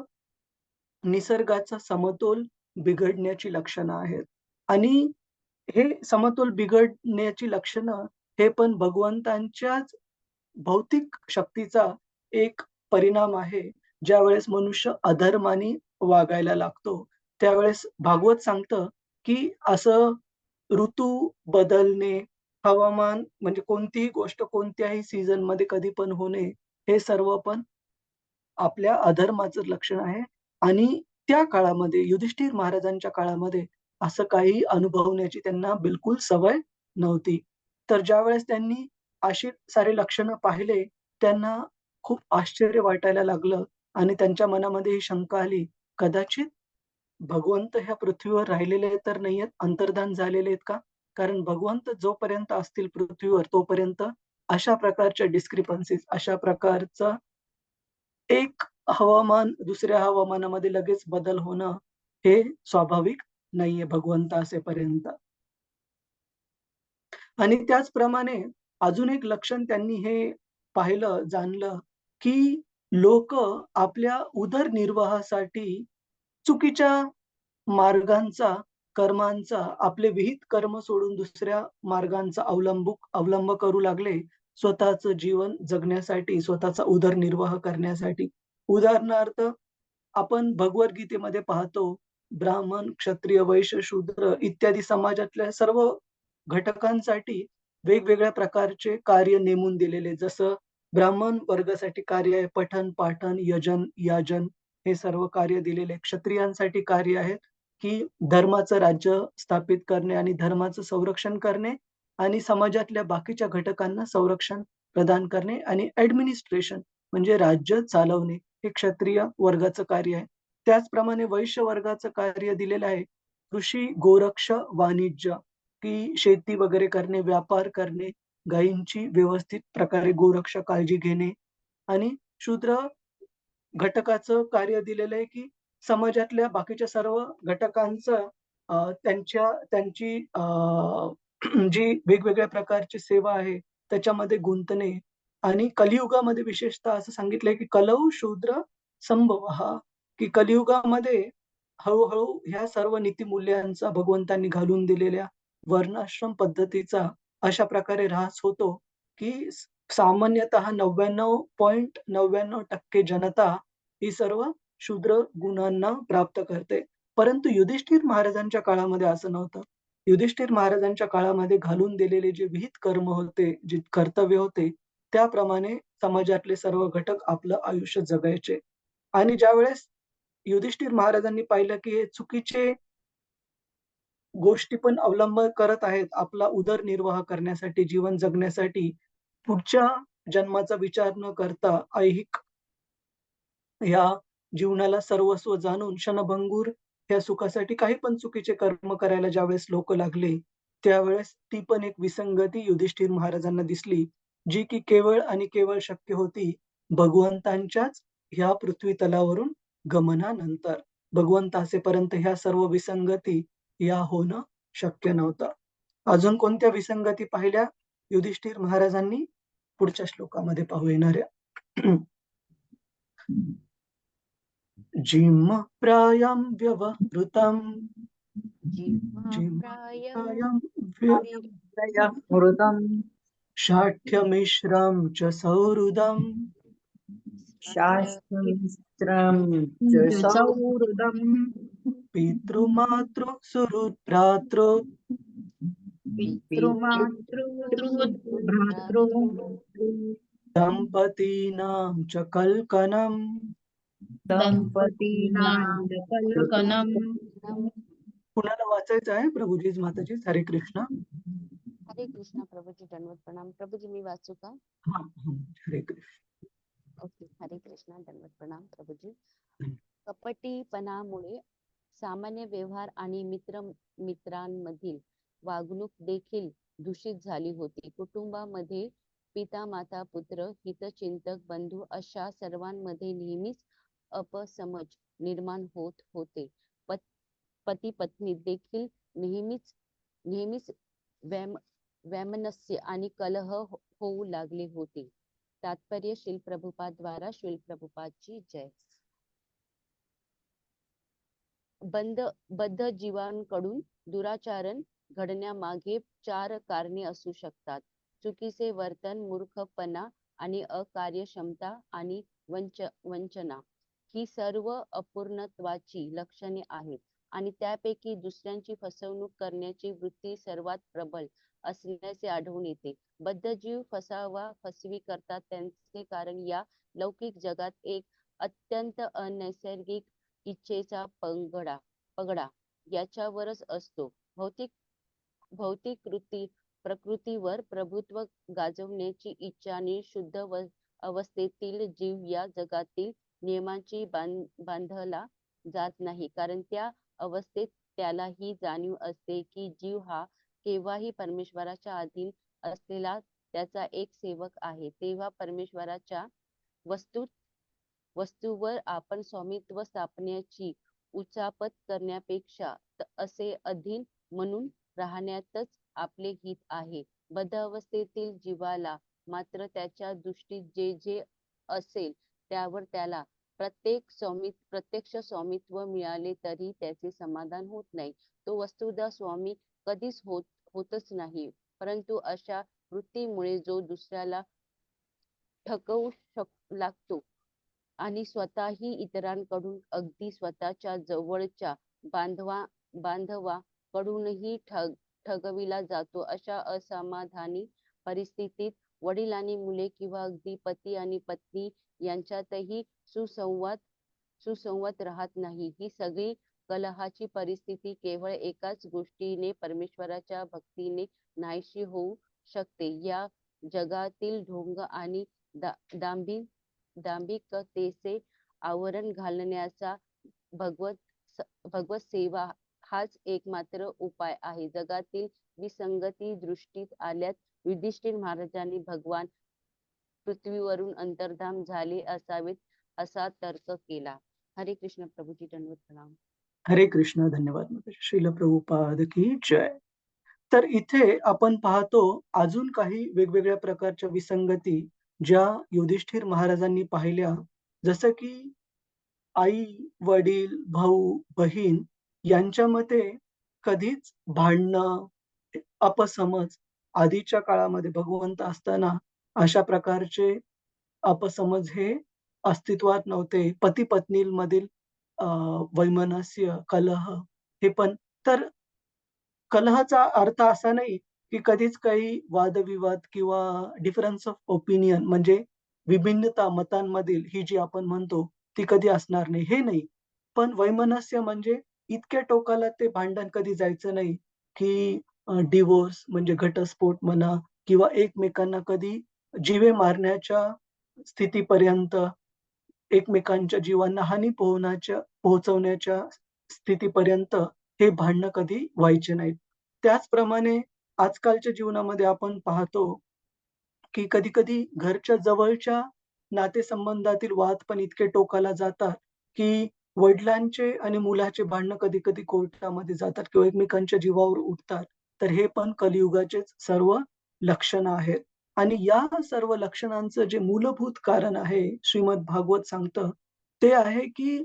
निसर्गाचा समतोल बिघडण्याची लक्षणं आहेत. आणि हे समतोल बिघडण्याची लक्षणं हे पण भगवंतांच्याच भौतिक शक्तीचा एक परिणाम आहे. ज्यावेळेस मनुष्य अधर्माने वागायला लागतो, त्यावेळेस भागवत सांगतं, की असं ऋतू बदलणे, हवामान म्हणजे कोणतीही गोष्ट कोणत्याही सीझनमध्ये कधी पण होणे, हे सर्व पण आपल्या अधर्माचं लक्षण आहे आणि त्या काळामध्ये युधिष्ठिर महाराजांच्या काळामध्ये असं काही अनुभवण्याची त्यांना बिलकुल सवय नव्हती. तर ज्यावेळेस त्यांनी अशी सारी लक्षणं पाहिले, त्यांना खूप आश्चर्य वाटायला लागलं आणि त्यांच्या मनामध्ये ही शंका आली, कदाचित भगवंत ह्या पृथ्वीवर राहिलेले तर नाहीयेत, अंतर्धान झालेले आहेत का? कारण भगवंत जोपर्यंत असतील पृथ्वीवर तोपर्यंत अशा प्रकारच्या डिस्क्रिपन्सीज, अशा प्रकारचं एक हवामान दुसऱ्या हवामानामध्ये लगेच बदल होणं, हे स्वाभाविक नाहीये भगवंत असेपर्यंत. आणि त्याचप्रमाणे अजून एक लक्षण त्यांनी हे पाहिलं, जाणलं, की लोकं आपल्या उदरनिर्वाहासाठी चुकीच्या मार्गांचा, कर्मांचा, आपले विहित कर्म सोडून दुसऱ्या मार्गांचा अवलंब करू लागले, स्वतःचं जीवन जगण्यासाठी, स्वतःचा उदरनिर्वाह करण्यासाठी. उदाहरणार्थ आपण भगवद्गीतेमध्ये पाहतो, ब्राह्मण, क्षत्रिय, वैश्य, शूद्र इत्यादी समाजातल्या सर्व घटकांसाठी वेगवेगळ्या प्रकारचे कार्य नेमून दिलेले. जसं ब्राह्मण वर्गासाठी कार्य आहे पठण-पाठन, यजन, याजन हे सर्व कार्य दिलेले. क्षत्रियांसाठी कार्य आहेत, की धर्माचं राज्य स्थापित करणे आणि धर्माचं संरक्षण करणे आणि समाजातल्या बाकीच्या घटकांना संरक्षण प्रदान करणे आणि ॲडमिनिस्ट्रेशन म्हणजे राज्य चालवणे हे क्षत्रिय वर्गाचं कार्य आहे. त्याचप्रमाणे वैश्य वर्गाचं कार्य दिलेलं आहे. कृषी, गोरक्ष, वाणिज्य की शेती वगैरे करणे, व्यापार करणे, गायींची व्यवस्थित प्रकारे गोरक्षा काळजी घेणे आणि शूद्र घटकाचं कार्य दिलेलं आहे, की समाजातल्या बाकीच्या सर्व घटकांचं त्यांची जी वेगवेगळ्या प्रकारची सेवा आहे, त्याच्यामध्ये गुंतणे आणि कलियुगामध्ये विशेषतः असं सांगितलंय, की कलौ शूद्र संभवः की कलियुगामध्ये हळू-हळू ह्या सर्व नीतिमूल्यांचा भगवंतांनी घालून दिलेल्या वर्णाश्रम पद्धतीचा अशा प्रकारे ऱ्हास होतो, की सामान्यतः 99.99% जनता ही सर्व शूद्र गुणांना प्राप्त करते. परंतु युधिष्ठिर महाराजांच्या काळामध्ये असं नव्हतं. युधिष्ठिर महाराजांच्या काळामध्ये घालून दिलेले जे विहित कर्म होते, जे कर्तव्य होते, त्याप्रमाणे समाजातले सर्व घटक आपलं आयुष्य जगायचे. आणि ज्यावेळेस युधिष्ठिर महाराजांनी पाहिलं, की हे चुकीचे गोष्टी पण अवलंब करत आहेत आपला उदरनिर्वाह करण्यासाठी, जीवन जगण्यासाठी, पुढच्या जन्माचा विचार न करता ऐहिक ह्या जीवनाला सर्वस्व जाणून क्षणभंगूर ह्या सुखासाठी काही पण चुकीचे कर्म करायला ज्यावेळेस लोकं लागले, त्यावेळेस ती पण एक विसंगती युधिष्ठिर महाराजांना दिसली, जी की केवळ आणि केवळ शक्य होती भगवंतांच्याच ह्या पृथ्वी तलावरून गमनानंतर. भगवंत असेपर्यंत ह्या सर्व विसंगती या होणं शक्य नव्हतं. अजून कोणत्या विसंगती पाहिल्या युधिष्ठिर महाराजांनी? पुढच्या श्लोकामध्ये पाहू येणाऱ्या. जिह्मप्रायं व्यवहृतं जिह्मप्रायं मृतम शाठ्यमिश्रं च सौहृदं शास्त्रमित्रं च सौहृदं पितृमातृसुहृद्भ्रातृ पितृमातृभ्रातृ दंपतीनां च कल्कनम् दंपतीनां कल्कनम्. कुणाला वाचायचं आहे? प्रभुजीच माताजी. हरे कृष्ण. हरे कृष्णा प्रभूजी, दंडवत प्रणाम. प्रभूजी मी वाचू का? हा, हरे कृष्ण. ओके. हरे कृष्णा, दंडवत प्रणाम प्रभूजी. कपटीपणामुळे सामान्य व्यवहार आणि मित्रांमधील वागणूक देखील दूषित झाली होती. कुटुंबामध्ये पिता, माता, पुत्र, हितचिंतक, बंधू अशा सर्वांमध्ये नेहमीच अपसमज निर्माण होत होते. पती पत्नी देखील नेहमीच वैमनस्य आणि कलह होऊ लागले होते. तात्पर्य श्रील प्रभुपाद द्वारा श्रील प्रभुपादची जय. बद्ध जीवांकडून दुराचरण घडण्यामागे 4 कारणे असू शकतात. चुकीचे वर्तन, मूर्खपणा आणि अकार्यक्षमता आणि वंचना ही सर्व अपूर्णत्वाची लक्षणे आहेत आणि त्यापैकी दुसऱ्यांची फसवणूक करण्याची वृत्ती सर्वात प्रबल असल्याचे आढळून येते. बद्ध जीव फसवी करतात त्यांचे कारण या लौकिक जगात एक अत्यंत अनैसर्गिक इच्छेचा पगडा याच्यावरच असतो. भौतिक प्रकृतीवर प्रभुत्व गाजवण्याची इच्छा आणि शुद्ध अवस्थेतील जीव या जगातील नियमांची बांधला जात नाही, कारण त्या अवस्थेत त्याला ही जाणीव असते की जीव हा केव्हाही परमेश्वराच्या अधीन असलेला त्याचा एक सेवक आहे. तेव्हा परमेश्वराच्या वस्तूवर आपण स्वामित्व स्थापण्याची उचापत करण्यापेक्षा असे अधीन म्हणून राहण्यातच आपले हित आहे. बद्ध अवस्थेतील जीवाला मात्र त्याच्या दृष्टीत जे असेल त्यावर त्याला प्रत्यक्ष स्वामित्व मिळाले तरी त्याचे समाधान होत नाही. तो वस्तुतः स्वामी कधीच होतच नाही. परंतु अशा वृत्तीमुळे जो दुसऱ्याला ठकवू लागतो आणि स्वतःही इतरांकडून अगदी स्वतःच्या जवळच्या बांधवाकडूनही ठगविला जातो. अशा असमाधानी परिस्थितीत वडील आणि मुले किंवा अगदी पती आणि पत्नी यांच्यातही सुसंवाद राहत नाही. ही सगळी कलहाची परिस्थिती केवळ एकाच गोष्टीने, परमेश्वराच्या भक्तीने नाहीशी होऊ शकते. या जगातील ढोंग आणि दांभिकतेचे आवरण घालण्याचा भगवत सेवा हाच एकमात्र उपाय आहे. जगातील विसंगती दृष्टीस आल्यास युधिष्ठिर महाराजांनी भगवान पृथ्वीवरून अंतर्धान झाले असावेत असा तर्क केला. हरे कृष्ण प्रभूजी, दंडवत प्रणाम. हरे कृष्ण. धन्यवाद माताजी. श्रील प्रभुपाद की जय. तर इथे आपण पाहतो अजून काही वेगवेगळ्या प्रकारच्या विसंगती ज्या युधिष्ठिर महाराजांनी पाहिल्या. जसं की आई, वडील, भाऊ, बहीण यांच्यामध्ये कधीच भांडणं, अपसमज आधीच्या काळामध्ये भगवंत असताना अशा प्रकारचे अपसमज हे अस्तित्वात नव्हते. पती पत्नीमधील वैमनस्य, कलह हे पण. तर कलहाचा अर्थ असा नाही की कधीच काही वादविवाद किंवा डिफरन्स ऑफ ओपिनियन म्हणजे विभिन्नता मतांमधील ही जी आपण म्हणतो ती कधी असणार नाही, हे नाही. पण वैमनस्य म्हणजे इतक्या टोकाला ते भांडण कधी जायचं नाही की डिव्होर्स म्हणजे घटस्फोट म्हणा किंवा एकमेकांना कधी जीवे मारण्याच्या स्थितीपर्यंत, एकमेकांच्या जीवांना हानी पोहोचवण्याच्या स्थितीपर्यंत हे भांडणं कधी व्हायचे नाहीत. त्याचप्रमाणे आजकालच्या जीवनामध्ये आपण पाहतो की कधी-कधी घरच्या जवळच्या नातेसंबंधातील वाद पण इतके टोकाला जातात, की वडिलांचे आणि मुलाचे भांडणं कधी-कधी कोर्टामध्ये जातात किंवा एकमेकांच्या जीवावर उठतात. तर हे पण कलियुगाचेच सर्व लक्षणं आहेत. आणि या सर्व लक्षणांचं जे मूलभूत कारण आहे, श्रीमद भागवत सांगतं, ते आहे की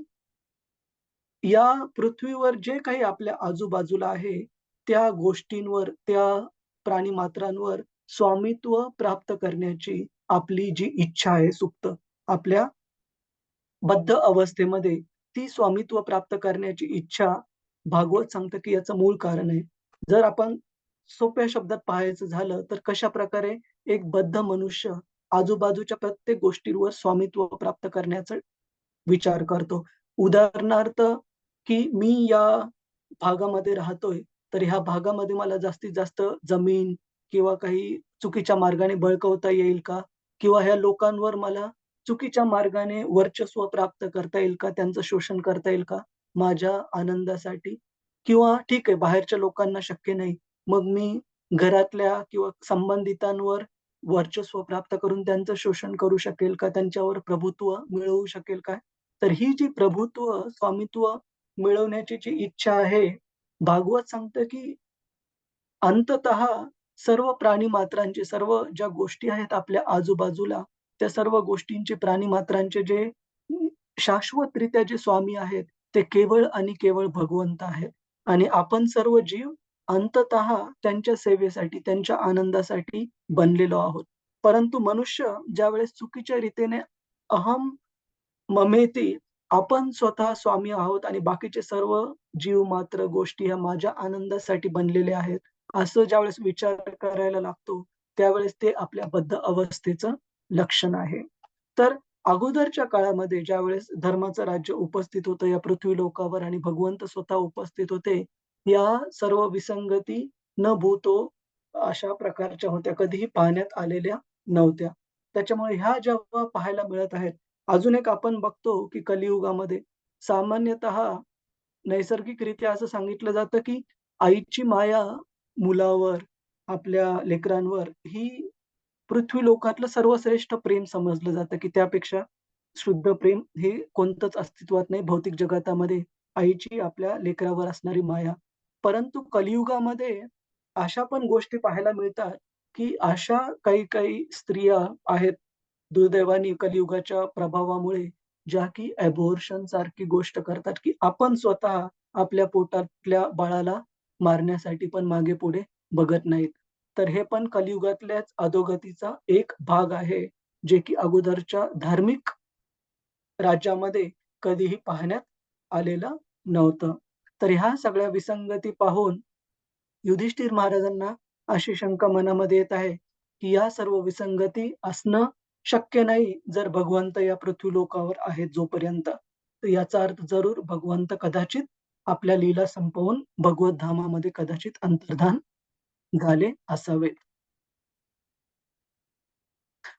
या पृथ्वीवर जे काही आपल्या आजूबाजूला आहे, त्या गोष्टींवर, त्या प्राणिमात्रांवर स्वामित्व प्राप्त करण्याची आपली जी इच्छा आहे सुप्त, आपल्या बद्ध अवस्थेमध्ये ती स्वामित्व प्राप्त करण्याची इच्छा भागवत सांगतं, की याचं मूळ कारण आहे. जर आपण सोप्या शब्दात पाहायचं झालं, तर कशाप्रकारे एक बद्ध मनुष्य आजूबाजूच्या प्रत्येक गोष्टींवर स्वामित्व प्राप्त करण्याचा विचार करतो. उदाहरणार्थ, की मी या भागामध्ये राहतोय, तर ह्या भागामध्ये मला जास्तीत जास्त जमीन किंवा काही चुकीच्या मार्गाने बळकावता येईल का? किंवा ह्या लोकांवर मला चुकीच्या मार्गाने वर्चस्व प्राप्त करता येईल का? त्यांचं शोषण करता येईल का? माझ्या आनंदासाठी किंवा ठीक आहे बाहेरच्या लोकांना शक्य नाही. मग मी घरातल्या किंवा संबंधितांवर वर्चस्व प्राप्त करून त्यांचं शोषण करू शकेल का? त्यांच्यावर प्रभुत्व मिळवू शकेल का? तर ही जी प्रभुत्व, स्वामित्व मिळवण्याची जी इच्छा आहे, भागवत सांगतं की अंततः सर्व प्राणीमात्रांचे, सर्व ज्या गोष्टी आहेत आपल्या आजूबाजूला, त्या सर्व गोष्टींचे, प्राणीमात्रांचे जे शाश्वतरित्या जे स्वामी आहेत, ते केवळ आणि केवळ भगवंत आहेत. आणि आपण सर्व जीव अंततः त्यांच्या सेवेसाठी, त्यांच्या आनंदासाठी बनलेलो आहोत. परंतु मनुष्य ज्यावेळेस चुकीच्या रीतीने अहम ममेती, आपण स्वतः स्वामी आहोत आणि बाकीचे सर्व जीव मात्र गोष्टी ह्या माझ्या आनंदासाठी बनलेले आहेत. असं ज्यावेळेस विचार करायला लागतो, त्यावेळेस ते आपल्या बद्ध अवस्थेचं लक्षण आहे. तर अगोदरच्या काळामध्ये ज्यावेळेस धर्माचं राज्य उपस्थित होतं या पृथ्वी लोकावर आणि भगवंत स्वतः उपस्थित होते, या सर्व विसंगती न भूतो अशा प्रकारच्या होत्या. कधीही पाहण्यात आलेल्या नव्हत्या. त्याच्यामुळे ह्या जेव्हा पाहायला मिळत आहेत, अजून एक आपण बघतो, की कलियुगामध्ये सामान्यतः नैसर्गिकरित्या असं सांगितलं जातं, की आईची माया मुलावर, आपल्या लेकरांवर ही पृथ्वी लोकातलं सर्वश्रेष्ठ प्रेम समजलं जातं, की त्यापेक्षा शुद्ध प्रेम हे कोणतंच अस्तित्वात नाही भौतिक जगतामध्ये. आईची आपल्या लेकरावर असणारी माया. परंतु कलियुगामध्ये अशा पण गोष्टी पाहायला मिळतात, की अशा काही-काही स्त्रिया आहेत, दुर्दैवाने कलियुगाच्या प्रभावामुळे, ज्या की अबॉर्शन सारखी गोष्ट करतात, की आपण स्वतः आपल्या पोटातल्या बाळाला मारण्यासाठी पण मागे-पुढे बघत नाहीत. तर हे पण कलियुगातल्याच अधोगतीचा एक भाग आहे, जे की अगोदरच्या धार्मिक राज्यामध्ये कधीही पाहण्यात आलेलं नव्हतं. तर ह्या सगळ्या विसंगती पाहून युधिष्ठिर महाराजांना अशी शंका मनामध्ये येत आहे, की या सर्व विसंगती असणं शक्य नाही, जर भगवंत या पृथ्वीलोकावर आहेत जोपर्यंत. तर याचा अर्थ जरूर भगवंत कदाचित आपल्या लीला संपवून भगवत धामामध्ये कदाचित अंतर्धान झाले असावेत.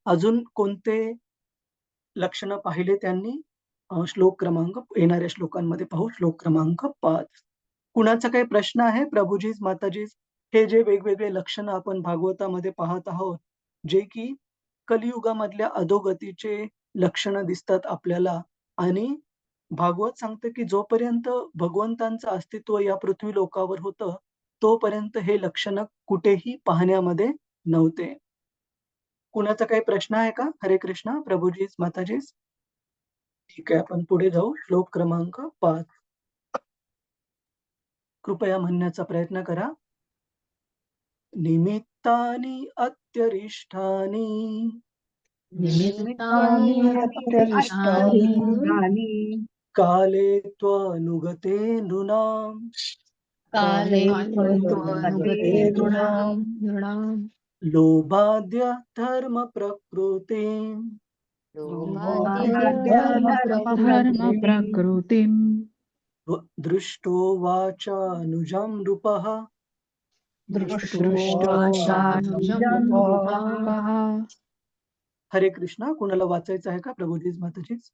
अजून कोणते लक्षणं पाहिले त्यांनी? श्लोक क्रमांक येणाऱ्या श्लोकांमध्ये पाहू. श्लोक क्रमांक 5. कुणाचा काही प्रश्न आहे? प्रभुजीस, माताजीस, हे जे वेगवेगळे लक्षणं आपण भागवतामध्ये पाहत आहोत, जे की कलियुगामधल्या अधोगतीचे लक्षणं दिसतात आपल्याला आणि भागवत सांगतं, की जोपर्यंत भगवंतांचं अस्तित्व या पृथ्वी लोकावर होतं, तोपर्यंत हे लक्षणं कुठेही पाहण्यामध्ये नव्हते. कुणाचा काही प्रश्न आहे का? हरे कृष्णा, प्रभुजीस, माताजीस. ठीक आहे, आपण पुढे जाऊ. श्लोक क्रमांक 5. कृपया म्हणण्याचा प्रयत्न करा. निमित्तानि अत्यरिष्टानि निमित्तानि अत्यरिष्टानि काले त्वनुगते नृणाम् काले त्वनुगते नृणाम् नृणाम् लोभाद्य धर्म प्रकृतिम् धर्म प्रकृतिम् दृष्टो वाचानुजं नृपः हरे कृष्णा. कुणाला वाचायचं आहे का? प्रभुजीच, माताजीच.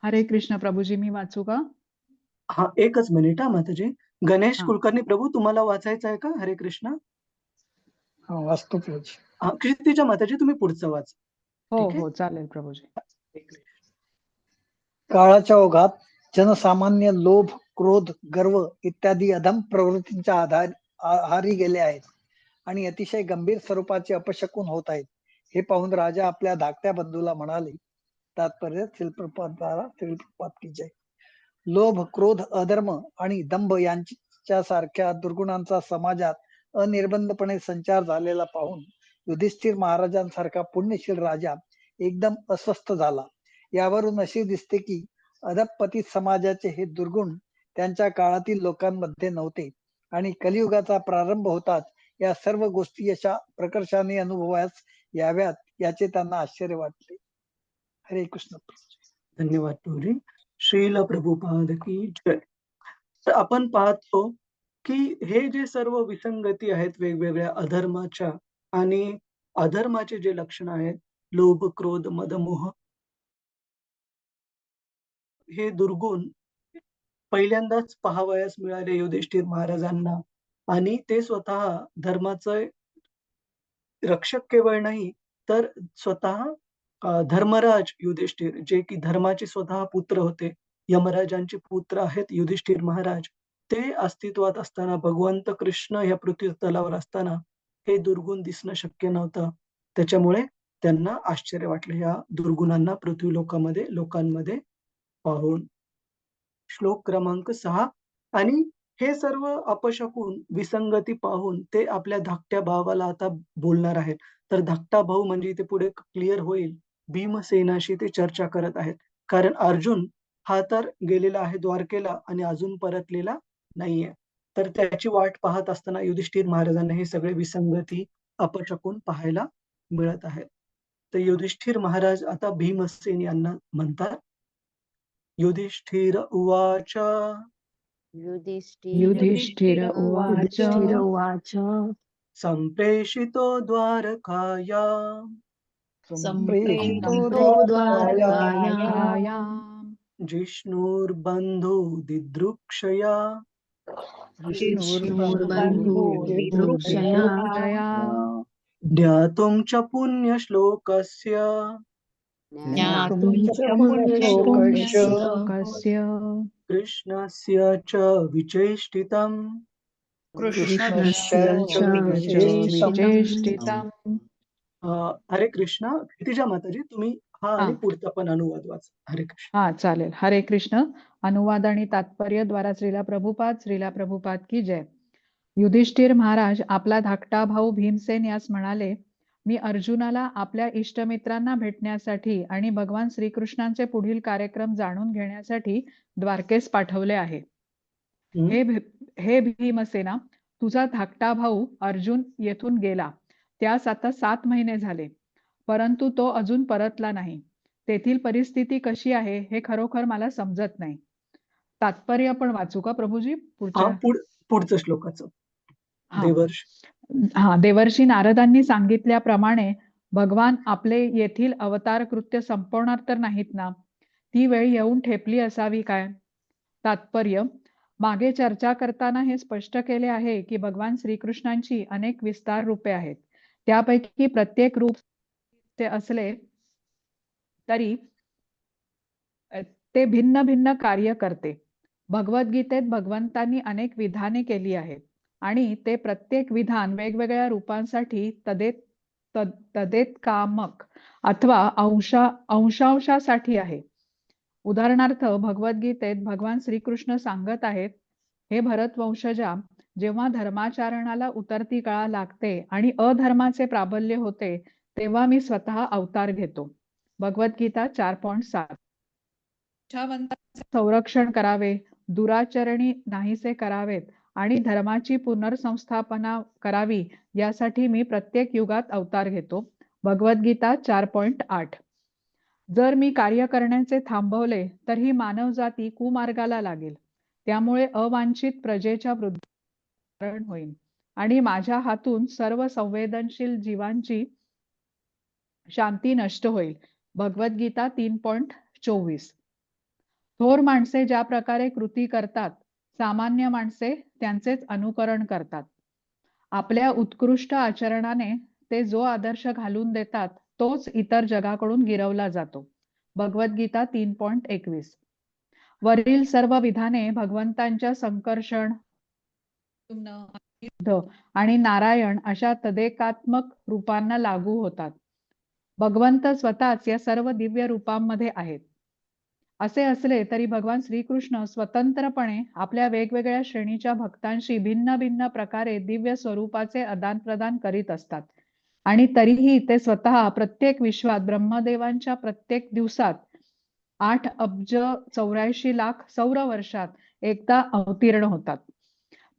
हरे कृष्ण प्रभुजी, मी वाचू का? हा, एकच मिनिट हा माताजी. गणेश हा. कुलकर्णी प्रभू, तुम्हाला वाचायचं आहे का? हरे कृष्णा. वाचतो प्रभूजी. कीर्तीच्या माताजी तुम्ही पुढचं वाच. हो ठीक आहे? हो चालेल प्रभुजी. काळाच्या ओघात जनसामान्य लोभ, क्रोध, गर्व इत्यादी अधम प्रवृत्तींच्या आहारी गेले आहेत आणि अतिशय गंभीर स्वरूपाचे अपशकुन होत आहेत. हे पाहून राजा आपल्या धाकट्या बंधूला म्हणाले. तात्पर्य श्रीलप्रभुपाद की जय. लोभ, क्रोध, अधर्म आणि दंभ यांच्या सारख्या दुर्गुणांचा समाजात अनिर्बंधपणे संचार झालेला पाहून युधिष्ठिर महाराजांसारखा पुण्यशील राजा एकदम अस्वस्थ झाला. यावरून असे दिसते की अधपतित समाजाचे हे दुर्गुण त्यांच्या काळातील लोकांमध्ये नव्हते आणि कलियुगाचा प्रारंभ होताच या सर्व गोष्टी अशा प्रकर्षाने अनुभवास याव्यात याचे त्यांना आश्चर्य वाटले. हरे कृष्ण. धन्यवाद प्रभूजी. श्रील प्रभुपाद की जय. तर आपण पाहतो की हे जे सर्व विसंगती आहेत वेगवेगळ्या अधर्माच्या आणि अधर्माचे जे लक्षण आहेत, लोभ, क्रोध, मद, मोह, हे दुर्गुण पहिल्यांदाच पाहावयास मिळाले युधिष्ठिर महाराजांना आणि ते स्वतः धर्माचे रक्षक केवळ नाही, तर स्वतः धर्मराज युधिष्ठिर, जे की धर्माचे स्वतः पुत्र होते. यमराजांचे पुत्र आहेत युधिष्ठिर महाराज. ते अस्तित्वात असताना, भगवंत कृष्ण या पृथ्वी तलावर असताना हे दुर्गुण दिसणं शक्य नव्हतं. त्याच्यामुळे त्यांना आश्चर्य वाटलं या दुर्गुणांना पृथ्वी लोकांमध्ये पाहून. श्लोक क्रमांक 6. आणि हे सर्व अपशकुन, विसंगती पाहून ते आपल्या धाकट्या भावाला आता बोलणार आहेत. तर धाकटा भाऊ म्हणजे इथे पुढे क्लिअर होईल. भीमसेनाशी ते चर्चा करत आहेत. कारण अर्जुन हा तर गेलेला आहे द्वारकेला आणि अजून परतलेला नाहीये. तर त्याची वाट पाहत असताना युधिष्ठिर महाराजांना हे सगळे विसंगती, अपशकुन पाहायला मिळत आहेत. तर युधिष्ठिर महाराज आता भीमसेन यांना म्हणतात. युधिष्ठिर उवाच युधिष्ठिर उवाच युधिष्ठिर उवाच संप्रेषितो द्वारकाया संप्रेषितो तो द्वारकाया द्वारकायां जिष्णुर्बन्धु दिदृक्षया विष्णुर्बन्धु दिदृक्षया दिदृक्षया ज्ञातुं च पुण्यश्लोकस्य ज्ञातुं च पुण्यश्लोकस्य पुण्यश्लोकस्य कृष्णस्य च विचेष्टितम् कृष्णस्य च विचेष्टितम्. विचेष्टितम्. हरे कृष्ण. क्षितिजा माताजी, तुम्ही हा आणि हा. पुढचा पण अनुवाद वाचा. हरे कृष्ण. हा चालेल. हरे कृष्ण. अनुवाद आणि तात्पर्य द्वारा श्रीला प्रभुपाद की जय. युधिष्ठिर महाराज आपला धाकटा भाऊ भीमसेन यास म्हणाले, मी अर्जुनाला आपल्या इष्टमित्रांना भेटण्यासाठी आणि भगवान श्रीकृष्णांचे पुढील कार्यक्रम जाणून घेण्यासाठी द्वारकेस पाठवले आहे. हे भीमसेना, तुझा धाकटा भाऊ अर्जुन येथून गेला त्यास आता 7 महिने झाले, परंतु तो अजून परतला नाही. तेथील परिस्थिती कशी आहे हे खरोखर मला समजत नाही. तात्पर्य पण वाचू का प्रभूजी? पुढचं श्लोकाचं. हा. देवर्ष. देवर्षी नारदांनी सांगितल्याप्रमाणे भगवान आपले येथील अवतार कृत्य संपवणार तर नाहीत ना? ती वेळ येऊन ठेपली असावी काय? तात्पर्य, मागे चर्चा करताना हे स्पष्ट केले आहे की भगवान श्रीकृष्णांची अनेक विस्तार रूपे आहेत. त्यापैकी प्रत्येक रूप ते असले तरी ते भिन्न भिन्न कार्य करते. भगवद्गीतेत भगवंतांनी अनेक विधाने केली आहेत आणि ते प्रत्येक विधान वेगवेगळ्या रूपांसाठी तदेत्कामक अथवा अंशांशासाठी आहे. उदाहरणार्थ भगवद्गीतेत भगवान श्रीकृष्ण सांगत आहेत, हे भरत वंशजा, जेव्हा धर्माचरणाला उतरती कळा लागते आणि अधर्माचे प्राबल्य होते तेव्हा मी स्वतः अवतार घेतो. भगवद्गीता 4.7. संरक्षण करावे, दुराचरणी नाहीसे करावेत आणि धर्माची पुनर्संस्थापना करावी यासाठी मी प्रत्येक युगात अवतार घेतो. भगवद्गीता 4.8. जर मी कार्य करण्याचे थांबवले तर ही मानवजाती कुमार्गाला लागेल. त्यामुळे अवांछित प्रजेच्या वृद्धी होईल आणि माझ्या हातून सर्व संवेदनशील जीवांची शांती नष्ट होईल. भगवद्गीता 3.24. थोर माणसे ज्या प्रकारे कृती करतात, सामान्य माणसे त्यांचेच अनुकरण करतात. आपल्या उत्कृष्ट आचरणाने ते जो आदर्श घालून देतात तोच इतर जगाकडून गिरवला जातो. भगवद्गीता 3.21. वरील सर्व विधाने भगवंतांच्या संकर्षण आणि नारायण अशा तदेकात्मक रूपांना लागू होतात. भगवंत स्वतःच या सर्व दिव्य रूपांमध्ये आहेत. असे असले तरी भगवान श्रीकृष्ण स्वतंत्रपणे आपल्या वेगवेगळ्या श्रेणीच्या भक्तांशी भिन्न भिन्न प्रकारे दिव्य स्वरूपाचे आदान प्रदान करीत असतात आणि तरीही ते स्वतः प्रत्येक विश्वात ब्रह्मदेवांच्या प्रत्येक दिवसात 8,84,00,000 सौरवर्षात एकदा अवतीर्ण होतात.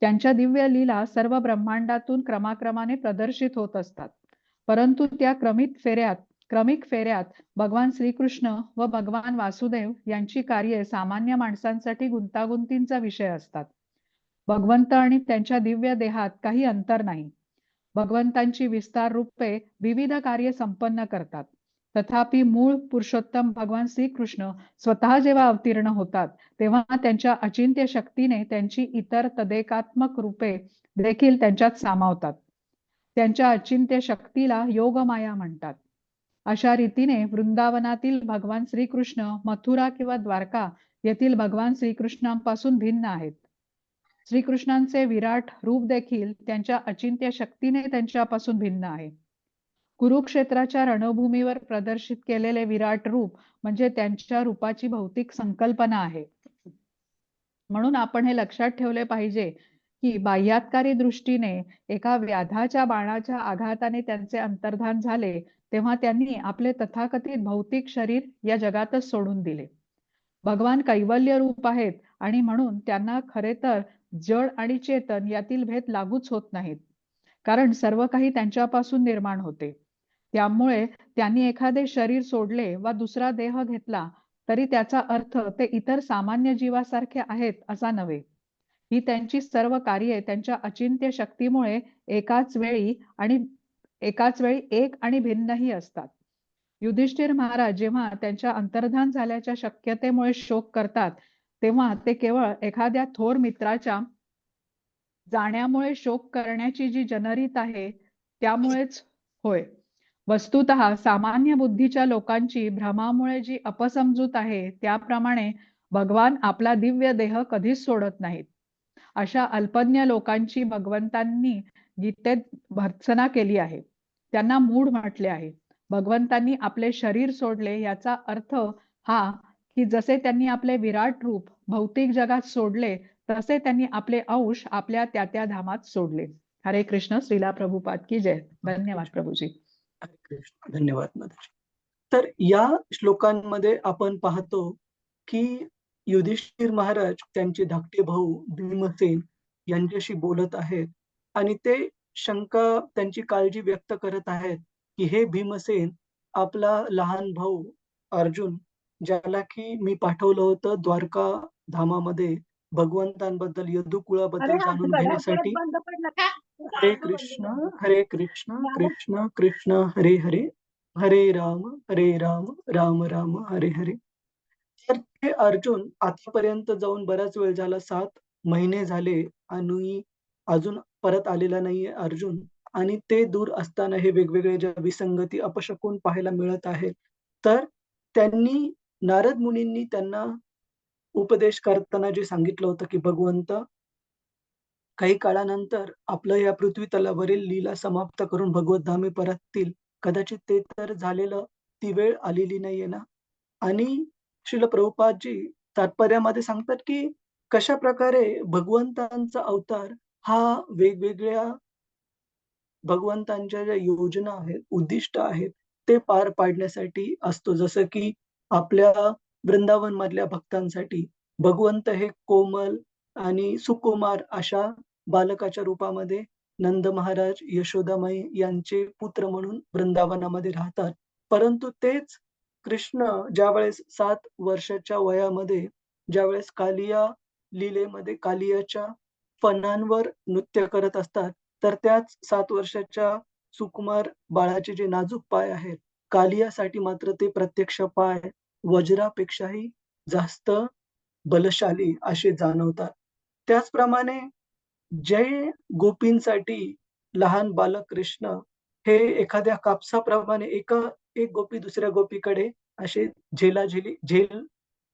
त्यांच्या दिव्य लीला सर्व ब्रह्मांडातून क्रमाक्रमाने प्रदर्शित होत असतात. परंतु त्या क्रमिक फेऱ्यात भगवान श्रीकृष्ण व भगवान वासुदेव यांची कार्ये सामान्य माणसांसाठी गुंतागुंतींचा विषय असतात. भगवंत आणि त्यांच्या दिव्य देहात काही अंतर नाही. भगवंतांची विस्तार रूपे विविध कार्ये संपन्न करतात. तथापि मूळ पुरुषोत्तम भगवान श्रीकृष्ण स्वतः जेव्हा अवतीर्ण होतात तेव्हा त्यांच्या अचिंत्य शक्तीने त्यांची इतर तदेकात्मक रूपे देखील त्यांच्यात सामावतात. त्यांच्या अचिंत्य शक्तीला योगमाया म्हणतात. अशा रीतीने वृंदावनातील भगवान श्रीकृष्ण मथुरा किंवा द्वारका येथील भगवान श्रीकृष्णांपासून भिन्न आहेत. श्रीकृष्णांचे विराट रूप देखील त्यांच्या अचिंत्य शक्तीने त्यांच्यापासून भिन्न आहे. कुरुक्षेत्राच्या रणभूमीवर प्रदर्शित केलेले विराट रूप म्हणजे त्यांच्या रूपाची भौतिक संकल्पना आहे. म्हणून आपण हे लक्षात ठेवले पाहिजे की बाह्यातकारी दृष्टीने एका व्याधाच्या बाणाच्या आघाताने त्यांचे अंतर्धान झाले तेव्हा त्यांनी आपले तथाकथित भौतिक शरीर या जगातच सोडून दिले. भगवान कैवल्य रूप आहेत आणि म्हणून त्यांना खरे तर जड आणि चेतन यातील भेद लागूच होत नाहीत, कारण सर्व काही त्यांच्यापासून निर्माण होते. त्यामुळे त्यांनी एखादे शरीर सोडले वा दुसरा देह घेतला तरी त्याचा अर्थ ते इतर सामान्य जीवासारखे आहेत असा नव्हे. ही त्यांची सर्व कार्ये त्यांच्या अचिंत्य शक्तीमुळे एकाच वेळी एक आणि भिन्नही असतात. युधिष्ठिर महाराज जेव्हा त्यांच्या अंतर्धान झाल्याच्या शक्यतेमुळे शोक करतात तेव्हा ते केवळ एखाद्या थोर मित्राच्या जाण्यामुळे शोक करण्याची जी जनरीत आहे त्यामुळेच होय. वस्तुतः सामान्य बुद्धीच्या लोकांची भ्रमामुळे जी अपसमजूत आहे त्याप्रमाणे भगवान आपला दिव्य देह कधीच सोडत नाहीत. अशा अल्पज्ञ लोकांची भगवंतांनी गीतेत भर्त्सना केली आहे. त्यांना मूढ म्हटले आहे. भगवंतांनी आपले शरीर सोडले याचा अर्थ हा की जसे त्यांनी आपले विराट रूप भौतिक जगात सोडले तसे त्यांनी आपले अंश आपल्या त्या धामात सोडले. हरे कृष्ण. श्रीला प्रभुपाद की जय. धन्यवाद प्रभूजी. हरे कृष्ण. धन्यवाद माताजी. तर या श्लोकांमध्ये आपण पाहतो की युधिष्ठिर महाराज त्यांचे धाकटे भाऊ भीमसेन यांच्याशी बोलत आहेत आणि ते शंका त्यांची काळजी व्यक्त करत आहेत की हे भीमसेन, आपला लहान भाऊ अर्जुन ज्याला की मी पाठवलं होतं द्वारका धामामध्ये भगवंतांबद्दल यदुकुळाबद्दल जाणून घेण्यासाठी. हरे कृष्ण कृष्ण कृष्ण हरे हरे, हरे राम राम राम हरे हरे. तर हे अर्जुन आतापर्यंत जाऊन बराच वेळ झाला, 7 महिने झाले आणि अजून परत आलेला नाहीये अर्जुन. आणि ते दूर असताना हे वेगवेगळे ज्या विसंगती अपशकुन पाहायला मिळत आहेत. तर त्यांनी नारद मुनींनी त्यांना उपदेश करताना जे सांगितलं होतं की भगवंत काही काळानंतर आपलं या पृथ्वी तलावरील लीला समाप्त करून भगवतधामी परततील. कदाचित ते तर झालेलं, ती वेळ आलेली नाहीये ना. आणि श्रील प्रभुपादजी तात्पर्यामध्ये सांगतात की कशा प्रकारे भगवंतांचा अवतार हा वेगवेगळ्या भगवंतांच्या ज्या योजना आहेत, उद्दिष्ट आहेत, ते पार पाडण्यासाठी असतो. जसं की आपल्या वृंदावन मधल्या भक्तांसाठी भगवंत हे कोमल आणि सुकुमार अशा बालकाच्या रूपामध्ये नंद महाराज, यशोदामाई यांचे पुत्र म्हणून वृंदावनामध्ये राहतात. परंतु तेच कृष्ण ज्यावेळेस 7 वर्षाच्या वयामध्ये ज्यावेळेस कालिया लीलेमध्ये कालियाच्या फणांवर नृत्य करत असतात, तर त्याच 7 वर्षाच्या सुकुमार बाळाचे जे नाजूक पाय आहेत, कालियासाठी मात्र ते प्रत्यक्ष पाय वज्रापेक्षाही जास्त बलशाली असे जाणवतात. त्याचप्रमाणे जय गोपींसाठी लहान बालक कृष्ण हे एखाद्या कापसाप्रमाणे एक गोपी दुसऱ्या गोपीकडे असे झेल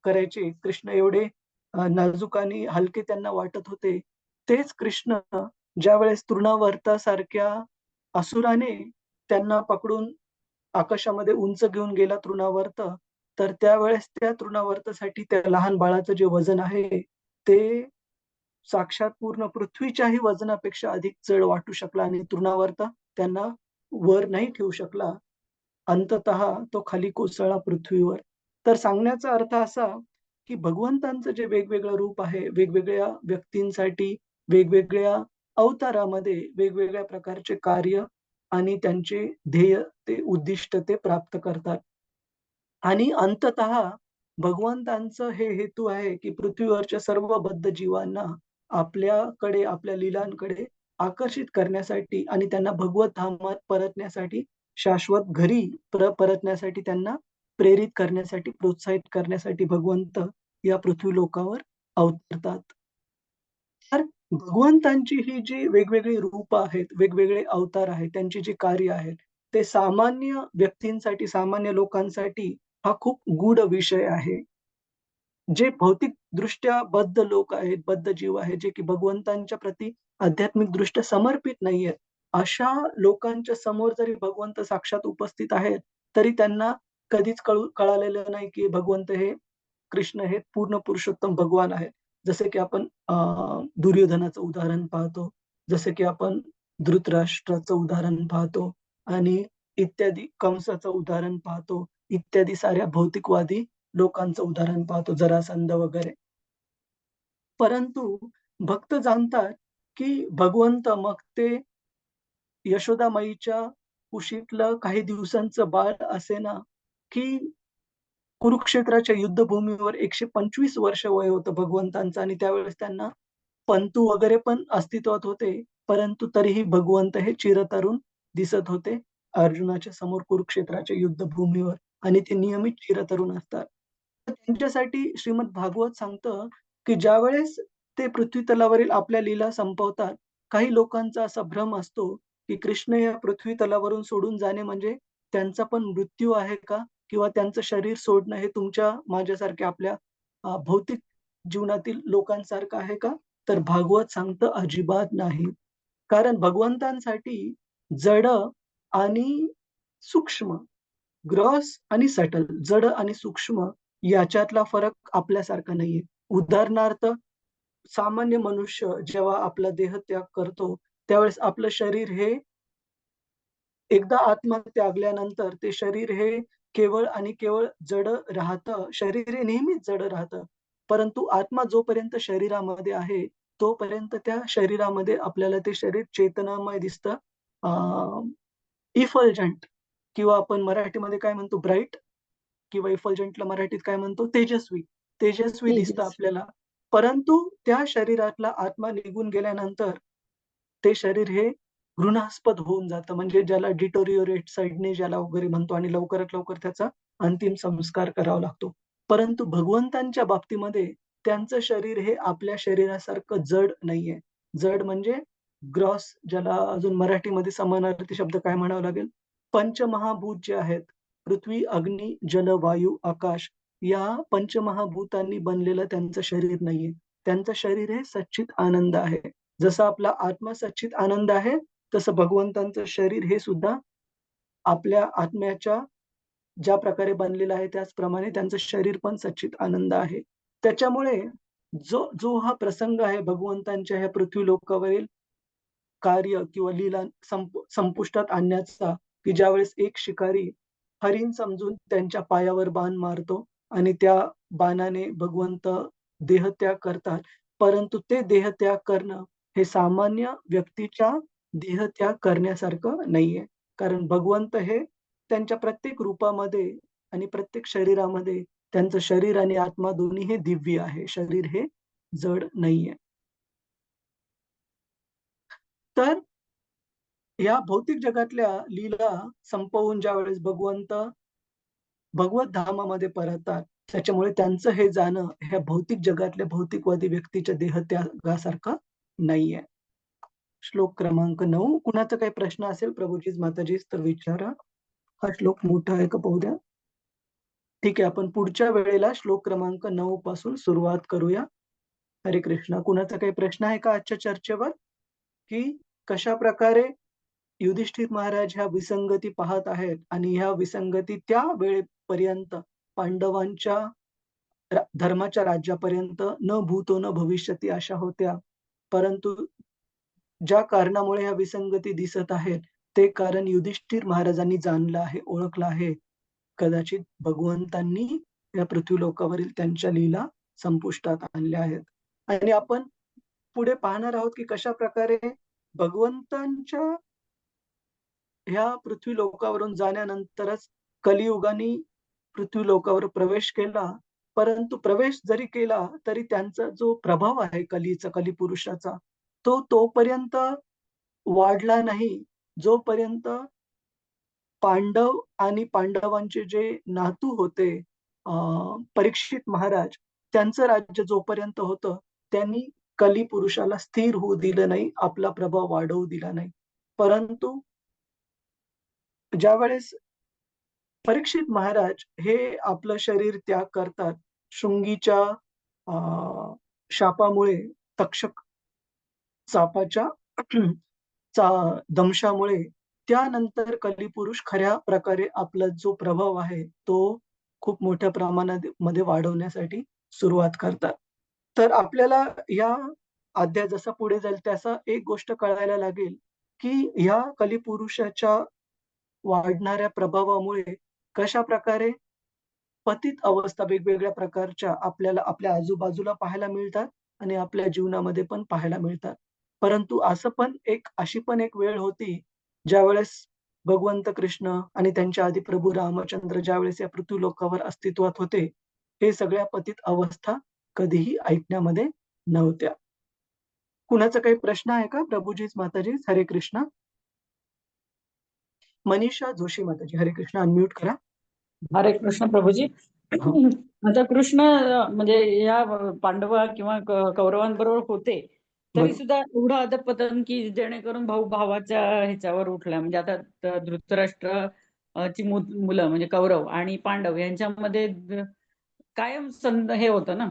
करायचे. कृष्ण एवढे नाजूक आणि हलके त्यांना वाटत होते. तेच कृष्ण ज्यावेळेस तृणावर्तासारख्या असुराने त्यांना पकडून आकाशामध्ये उंच घेऊन गेला तृणावर्त, तर त्यावेळेस त्या तृणावर्तासाठी त्या लहान बाळाचं जे वजन आहे ते साक्षात पूर्ण पृथ्वीच्याही वजनापेक्षा अधिक जड वाटू शकला आणि तृणावर्त त्यांना वर नाही ठेवू शकला. अंततः तो खाली कोसळला पृथ्वीवर. तर सांगण्याचा अर्थ असा की भगवंतांचं जे वेगवेगळं रूप आहे, वेगवेगळ्या व्यक्तींसाठी वेगवेगळ्या अवतारामध्ये वेगवेगळ्या प्रकारचे कार्य आणि त्यांचे ध्येय ते उद्दिष्ट ते प्राप्त करतात. आणि अंततः भगवंतांचं हे हेतू आहे, की पृथ्वीवरच्या सर्व बद्ध जीवांना आपल्याकडे, आपल्या लीलांकडे आकर्षित करण्यासाठी आणि त्यांना भगवत धामात परतण्यासाठी, शाश्वत घरी परतण्यासाठी त्यांना प्रेरित करण्यासाठी, प्रोत्साहित करण्यासाठी भगवंत या पृथ्वीलोकावर अवतरतात. तर भगवंतांची ही जी वेगवेगळी रूप आहेत, वेगवेगळे अवतार आहेत, त्यांची जी कार्य आहेत, ते सामान्य व्यक्तींसाठी, सामान्य लोकांसाठी हा खूप गूढ विषय आहे. जे भौतिकदृष्ट्या बद्ध लोक आहेत, बद्ध जीव आहेत, जे की भगवंतांच्या प्रती आध्यात्मिकदृष्ट्या समर्पित नाहीयेत. अशा लोकांच्या समोर जरी भगवंत साक्षात उपस्थित आहेत, तरी त्यांना कधीच कळालेलं नाही, की भगवंत हे कृष्ण हे पूर्ण पुरुषोत्तम भगवान आहेत. जसे की आपण दुर्योधनाचं उदाहरण पाहतो. जसे की आपण धृतराष्ट्राचं उदाहरण पाहतो आणि इत्यादी कंसाचं उदाहरण पाहतो. इत्यादी साऱ्या भौतिकवादी लोकांचं उदाहरण पाहतो, जरासंध वगैरे. परंतु भक्त जाणतात, की भगवंत मग ते यशोदामाईच्या कुशीतलं काही दिवसांचं बाळ असेना, की कुरुक्षेत्राच्या युद्धभूमीवर 125 वर्ष वय होतं भगवंतांचं आणि त्यावेळेस त्यांना पंतू वगैरे पण अस्तित्वात होते. परंतु तरीही भगवंत हे चिरतरुण दिसत होते अर्जुनाच्या समोर कुरुक्षेत्राच्या युद्धभूमीवर आणि ते नियमित चिरतरुण असतात. तर त्यांच्यासाठी श्रीमद भागवत सांगतं, की ज्यावेळेस ते पृथ्वी तलावरील आपल्या लीला संपवतात, काही लोकांचा असा भ्रम असतो, की कृष्ण या पृथ्वी तलावरून सोडून जाणे म्हणजे त्यांचा पण मृत्यू आहे का? किंवा त्यांचं शरीर सोडणं हे तुमच्या माझ्यासारख्या आपल्या भौतिक जीवनातील लोकांसारखं आहे का? तर भागवत सांगतं अजिबात नाही. कारण भगवंतांसाठी जड आणि सूक्ष्म, ग्रॉस आणि सटल, जड आणि सूक्ष्म याच्यातला फरक आपल्यासारखा नाहीये. उदाहरणार्थ, सामान्य मनुष्य जेव्हा आपला देहत्याग करतो, त्यावेळेस आपलं शरीर हे एकदा आत्मा त्यागल्यानंतर ते शरीर हे केवळ आणि केवळ जड राहतं. शरीर हे नेहमीच जड राहतं. परंतु आत्मा जोपर्यंत शरीरामध्ये आहे, तोपर्यंत त्या शरीरामध्ये आपल्याला ते शरीर चेतनामय दिसतं. अ, इफल्जंट किंवा आपण मराठीमध्ये काय म्हणतो ब्राईट किंवा इफल्जंटला मराठीत काय म्हणतो तेजस्वी. तेजस्वी दिसतं तेजस्वी. आपल्याला. परंतु त्या शरीरातला आत्मा निघून गेल्यानंतर ते शरीर हे घृणास्पद होऊन जातं. म्हणजे ज्याला डिटोरिओरेट, सडणे ज्याला वगैरे म्हणतो आणि लवकरात लवकर त्याचा अंतिम संस्कार करावा लागतो. परंतु भगवंतांच्या बाबतीमध्ये त्यांचं शरीर हे आपल्या शरीरासारखं जड नाहीये. जड म्हणजे ग्रॉस ज्याला अजून मराठीमध्ये समानार्थी शब्द काय म्हणावा लागेल? पंचमहाभूत जे आहेत, पृथ्वी, अग्नी, जल, वायू, आकाश या पंचमहाभूतांनी बनलेलं त्यांचं शरीर नाहीये. त्यांचं शरीर हे सच्चित आनंद आहे. जसा आपला आत्मा सच्चित आनंद आहे, तसं भगवंतांचं शरीर हे सुद्धा आपल्या आत्म्याच्या ज्या प्रकारे बनलेलं आहे, त्याचप्रमाणे त्यांचं शरीर पण सच्चित आनंद आहे. त्याच्यामुळे जो जो हा प्रसंग आहे भगवंतांच्या ह्या पृथ्वी लोकावरील कार्य किंवा लीला संपुष्टात आणण्याचा, की ज्यावेळेस एक शिकारी हरीण समजून त्यांच्या पायावर बाण मारतो आणि त्या बाणाने भगवंत देहत्याग करतात. परंतु ते देहत्याग करणं हे सामान्य व्यक्तीच्या देहत्याग करण्यासारखं नाहीये. कारण भगवंत हे त्यांच्या प्रत्येक रूपामध्ये आणि प्रत्येक शरीरामध्ये त्यांचं शरीर आणि आत्मा दोन्ही हे दिव्य आहे. शरीर हे जड नाहीये. तर या भौतिक जगातल्या लीला संपवून ज्यावेळेस भगवंत भगवत धामामध्ये परततात, त्याच्यामुळे त्यांचं हे जाणं ह्या भौतिक जगातल्या भौतिकवादी व्यक्तीच्या देहत्यागासारखं नाहीये. श्लोक क्रमांक 9 कुणाचा काही प्रश्न असेल प्रभूजीच माताजीच तर विचारा. हा श्लोक मोठा आहे का पाहू द्या. ठीक आहे, आपण पुढच्या वेळेला श्लोक क्रमांक 9 पासून सुरुवात करूया. हरे कृष्ण. कुणाचा काही प्रश्न आहे का आजच्या चर्चेवर? की कशाप्रकारे युधिष्ठिर महाराज ह्या विसंगती पाहत आहेत आणि ह्या विसंगती त्या वेळेपर्यंत पांडवांच्या धर्माच्या राज्यापर्यंत न भूतो न भविष्यती अशा होत्या. परंतु ज्या कारणामुळे ह्या विसंगती दिसत आहेत, ते कारण युधिष्ठिर महाराजांनी जाणलं आहे, ओळखलं आहे. कदाचित भगवंतांनी या पृथ्वीलोकावरील त्यांच्या लीला संपुष्टात आणल्या आहेत. आणि आपण पुढे पाहणार आहोत, की कशाप्रकारे भगवंतांच्या ह्या पृथ्वी लोकावरून जाण्यानंतरच कलियुगाने पृथ्वी लोकावर प्रवेश केला. परंतु प्रवेश जरी केला, तरी त्यांचा जो प्रभाव आहे कलीचा, कलीपुरुषाचा, तो तोपर्यंत वाढला नाही, जोपर्यंत पांडव आणि पांडवांचे जे नातू होते, अ, परीक्षित महाराज, त्यांचं राज्य जोपर्यंत होतं, त्यांनी कलीपुरुषाला स्थिर होऊ दिलं नाही, आपला प्रभाव वाढवू दिला नाही. परंतु ज्यावेळेस परीक्षित महाराज हे आपलं शरीर त्याग करतात, शृंगीच्या अ, शापामुळे, तक्षक सापाच्या दंशामुळे, त्यानंतर कलीपुरुष खऱ्या प्रकारे आपला जो प्रभाव आहे, तो खूप मोठ्या प्रमाणात मध्ये वाढवण्यासाठी सुरुवात करतात. तर आपल्याला या अध्याय जसा पुढे जाईल तसा एक गोष्ट कळायला लागेल, की ह्या कलीपुरुषाच्या वाढणाऱ्या प्रभावामुळे कशाप्रकारे पतित अवस्था वेगवेगळ्या प्रकारच्या आपल्याला आपल्या आजूबाजूला पाहायला मिळतात आणि आपल्या जीवनामध्ये पण पाहायला मिळतात. परंतु अशी पण एक वेळ होती, ज्यावेळेस भगवंत कृष्ण आणि त्यांच्या आधी प्रभू रामचंद्र ज्यावेळेस या पृथ्वी लोकावर अस्तित्वात होते, हे सगळ्या पतित अवस्था कधीही ऐकण्यामध्ये नव्हत्या. कुणाचा काही प्रश्न आहे का? प्रभुजीच, माताजीच, हरे कृष्ण. मनीषा जोशी माताजी, हरे कृष्ण. अनम्यूट करा. हरे कृष्ण प्रभूजी. हो. आता कृष्ण म्हणजे या पांडव किंवा कौरवांबरोबर होते, तरी बरोबर. सुद्धा एवढं अधपतन की जेणेकरून भाऊ भावाच्या ह्याच्यावर उठल्या. म्हणजे आता धृतराष्ट्र ची मुलं म्हणजे कौरव आणि पांडव यांच्यामध्ये कायम हे होतं ना,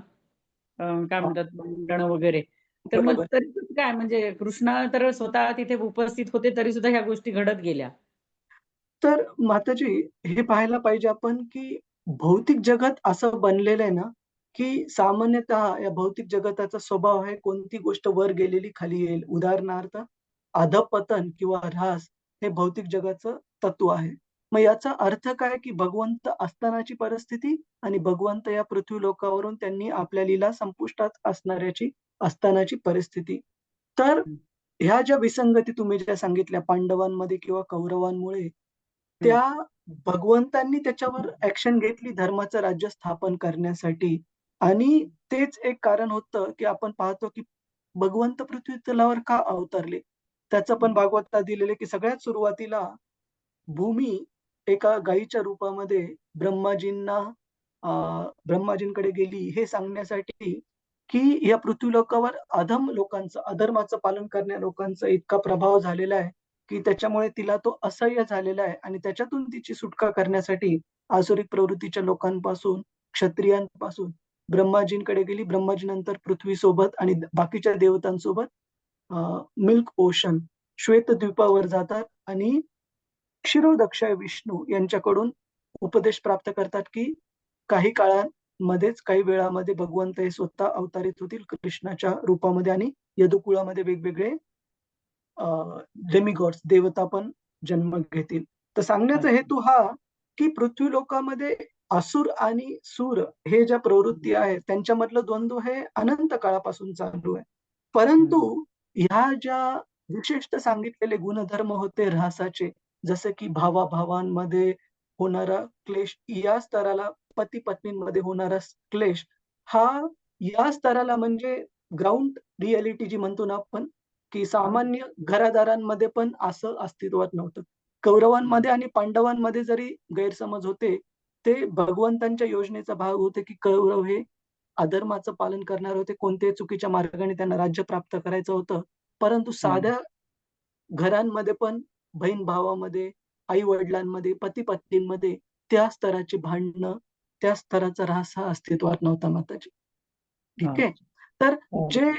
काय हां, म्हणतात, भांडणं वगैरे. तर मग बरोबर. तरी काय म्हणजे कृष्ण तर स्वतः तिथे उपस्थित होते, तरी सुद्धा ह्या गोष्टी घडत गेल्या. तर माताजी, हे पाहायला पाहिजे आपण, की भौतिक जगत असं बनलेलं आहे ना, की सामान्यतः या भौतिक जगताचा स्वभाव आहे, कोणती गोष्ट वर गेलेली खाली येईल. उदाहरणार्थ अधःपतन किंवा ऱ्हास हे भौतिक जगाचं तत्व आहे. मग याचा अर्थ काय, की भगवंत असतानाची परिस्थिती आणि भगवंत या पृथ्वी लोकावरून त्यांनी आपल्या लीला संपुष्टात असतानाची परिस्थिती. तर ह्या ज्या विसंगती तुम्ही ज्या सांगितल्या पांडवांमध्ये किंवा कौरवांमुळे, त्या भगवंतांनी त्याच्यावर ॲक्शन घेतली धर्माचं राज्य स्थापन करण्यासाठी. आणि तेच एक कारण होतं, की आपण पाहतो, की भगवंत पृथ्वी तलावर का अवतरले? त्याचं पण भागवतात दिलेलं आहे, की सगळ्यात सुरुवातीला भूमी एका गायीच्या रूपामध्ये ब्रह्माजींना अ, ब्रह्माजींकडे गेली हे सांगण्यासाठी, की या पृथ्वीलोकावर अधम लोकांचं, अधर्माचं पालन करणाऱ्या लोकांचा इतका प्रभाव झालेला आहे, की त्याच्यामुळे तिला तो असह्य झालेला आहे आणि त्याच्यातून तिची सुटका करण्यासाठी आसुरिक प्रवृत्तीच्या लोकांपासून, क्षत्रियांपासून ब्रह्माजींकडे गेली. ब्रह्माजीनंतर पृथ्वीसोबत आणि बाकीच्या देवतांसोबत मिल्क ओशन, श्वेतद्वीपावर जातात आणि क्षीरोदक्ष विष्णू यांच्याकडून उपदेश प्राप्त करतात, की काही काळामध्येच, काही वेळामध्ये भगवंत हे स्वतः अवतरित होतील कृष्णाच्या रूपामध्ये आणि यदुकुळामध्ये वेगवेगळे डेमिगॉड्स, देवता पण जन्म घेतील. तर सांगण्याचा हेतू हा, की पृथ्वी लोकामध्ये असुर आणि सूर हे ज्या प्रवृत्ती आहेत, त्यांच्यामधलं द्वंद्व हे अनंत काळापासून चालू आहे. परंतु ह्या ज्या विशिष्ट सांगितलेले गुणधर्म होते ऱ्हासाचे, जसं की भावा-भावांमध्ये होणारा क्लेश, या स्तराला पती-पत्नींमध्ये होणारा क्लेश, हा या स्तराला म्हणजे ग्राउंड रिॲलिटी जी म्हणतो ना आपण, की सामान्य घरादारांमध्ये पण असं अस्तित्वात नव्हतं. कौरवांमध्ये आणि पांडवांमध्ये जरी गैरसमज होते, ते भगवंतांच्या योजनेचा भाग होते, की कौरव हे अधर्माचं पालन करणारे होते. कोणत्याही चुकीच्या मार्गाने त्यांना राज्य प्राप्त करायचं होतं. परंतु साध्या घरांमध्ये पण बहीण-भावामध्ये, आई-वडिलांमध्ये, पती-पत्नींमध्ये त्या स्तराची भांडणं, त्या स्तराचा ऱ्हास हा अस्तित्वात नव्हता माताजी. ठीक आहे. तर जे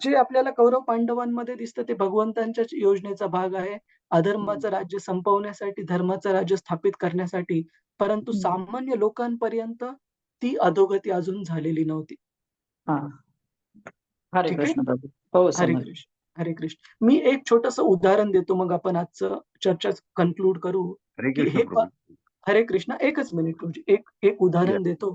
जे आपल्याला कौरव-पांडवांमध्ये दिसतं ते भगवंतांच्याच योजनेचा भाग आहे. अधर्माचं राज्य संपवण्यासाठी, धर्माचं राज्य स्थापित करण्यासाठी. परंतु सामान्य लोकांपर्यंत ती अधोगती अजून झालेली नव्हती. हरे ठीक आहे. कृष्ण प्रभू. हो, हरे समज. कृष्ण, हरे कृष्ण. मी एक छोटंसं उदाहरण देतो, मग आपण आजचं चर्चा कन्क्लूड करू, हरे की कृष्ण हे प्रभू. हरे कृष्ण. एकच मिनिट प्रभूजी. एक एक उदाहरण देतो,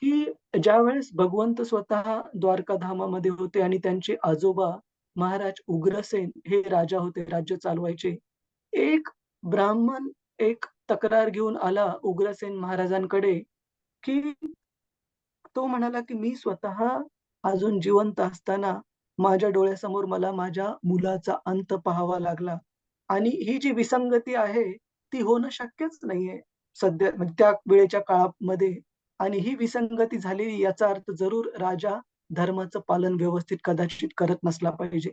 की ज्यावेळेस भगवंत स्वतः द्वारकाधामामध्ये होते आणि त्यांचे आजोबा महाराज उग्रसेन हे राजा होते, राज्य चालवायचे. एक ब्राह्मण एक तक्रार घेऊन आला उग्रसेन महाराजांकडे, की तो म्हणाला, की मी स्वतः अजून जिवंत असताना माझ्या डोळ्यासमोर मला माझ्या मुलाचा अंत पाहावा लागला आणि ही जी विसंगती आहे, ती होणं शक्यच नाहीये सध्या म्हणजे त्या वेळेच्या काळामध्ये आणि ही विसंगती झालेली याचा अर्थ जरूर राजा धर्माचं पालन व्यवस्थित कदाचित करत नसला पाहिजे.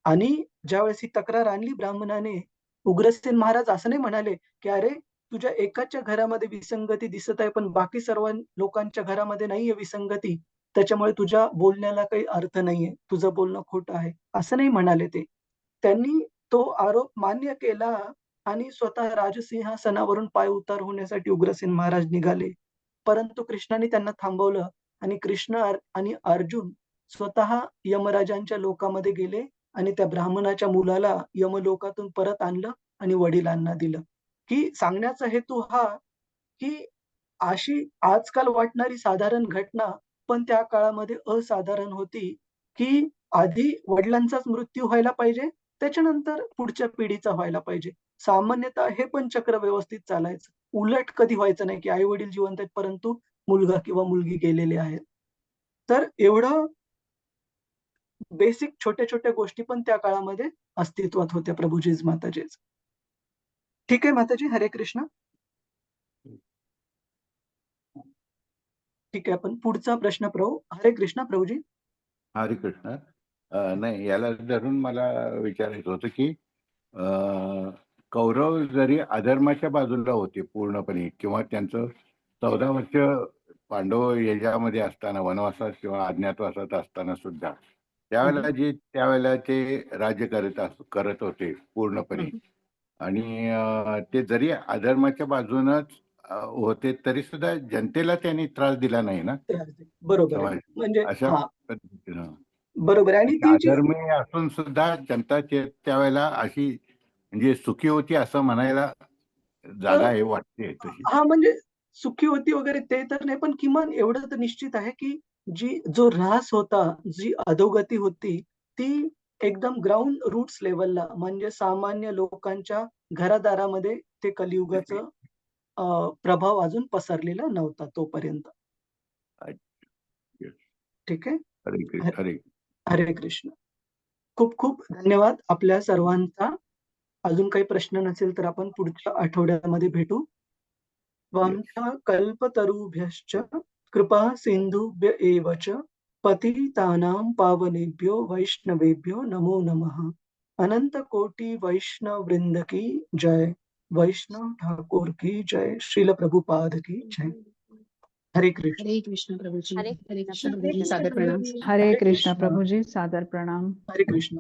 आणि ज्यावेळेस ही तक्रार आणली ब्राह्मणाने, उग्रसेन महाराज असं नाही म्हणाले, की "अरे, तुझ्या एकाच्या घरामध्ये विसंगती दिसत आहे, पण बाकी सर्व लोकांच्या घरामध्ये नाहीये विसंगती. त्याच्यामुळे तुझ्या बोलण्याला काही अर्थ नाहीये. तुझं बोलणं खोटं आहे." असं नाही म्हणाले ते. त्यांनी तो आरोप मान्य केला आणि स्वतः राजसिंहासनावरून पायउतार होण्यासाठी उग्रसेन महाराज निघाले. परंतु कृष्णाने त्यांना थांबवलं आणि आणि अर्जुन स्वतः यमराजांच्या लोकामध्ये गेले आणि त्या ब्राह्मणाच्या मुलाला यमलोकातून परत आणलं आणि वडिलांना दिलं. की सांगण्याचा हेतू हा, की अशी आजकाल वाटणारी साधारण घटना, पण त्या काळामध्ये असाधारण होती, की आधी वडिलांचाच मृत्यू व्हायला पाहिजे, त्याच्यानंतर पुढच्या पिढीचा व्हायला पाहिजे. सामान्यतः हे पण चक्र व्यवस्थित चालायचं. उलट कधी व्हायचं नाही, की आई-वडील जिवंत आहेत, परंतु मुलगा किंवा मुलगी गेलेले आहेत. तर एवढं बेसिक छोट्या-छोट्या गोष्टी पण त्या काळामध्ये अस्तित्वात होत्या प्रभुजीज माताजीच. ठीक आहे माताजी, हरे कृष्ण. ठीक आहे, आपण पुढचा प्रश्न पाहू. हरे कृष्ण प्रभुजी. हरे कृष्ण. नाही, याला धरून मला विचारायचं होतं की कौरव जरी अधर्माच्या बाजूला होते पूर्णपणे किंवा त्यांचं 14 वर्ष पांडव याच्यामध्ये असताना वनवासात किंवा अज्ञातवासात असताना सुद्धा त्यावेळेला ते राज्य करत होते पूर्णपणे आणि ते जरी अधर्माच्या बाजूनच होते तरी सुद्धा जनतेला त्यांनी त्रास दिला नाही ना. बरोबर आहे. म्हणजे अशा हां, पद्धतीनं बरोबर आहे आणि ती जी अधर्मी असून सुद्धा जनता त्यावेळेला अशी म्हणजे सुखी होती असं म्हणायला जागा आहे वाटते तशी. हां, म्हणजे सुखी होती वगैरे ते तर नाही, पण किमान एवढं तर निश्चित आहे, की जो ऱ्हास होता, जी अधोगती होती, ती एकदम ग्राउंड रूट्स लेव्हलला म्हणजे सामान्य लोकांच्या घरादारामध्ये ते कलियुगाचं प्रभाव अजून पसरलेला नव्हता तोपर्यंत. ठीक आहे. हरे हरे कृष्ण. खूप खूप धन्यवाद आपल्या सर्वांचा. अजून काही प्रश्न नसेल तर आपण पुढच्या आठवड्यामध्ये भेटू. त्वं कल्पतरुभ्यश्च कृपा सिन्धुभ्य एव च पतितानां पावनेभ्यो वैष्णवेभ्यो नमो नमः. अनंत कोटि वैष्णव वृंद की जय. वैष्णव ठाकुर की जय. श्रील प्रभुपाद की जय. हरे कृष्ण. हरे कृष्ण प्रभुजी. हरे हरे कृष्ण कृष्ण प्रभुजी. सादर प्रणाम. हरे कृष्ण प्रभुजी, सादर प्रणाम. हरे कृष्ण.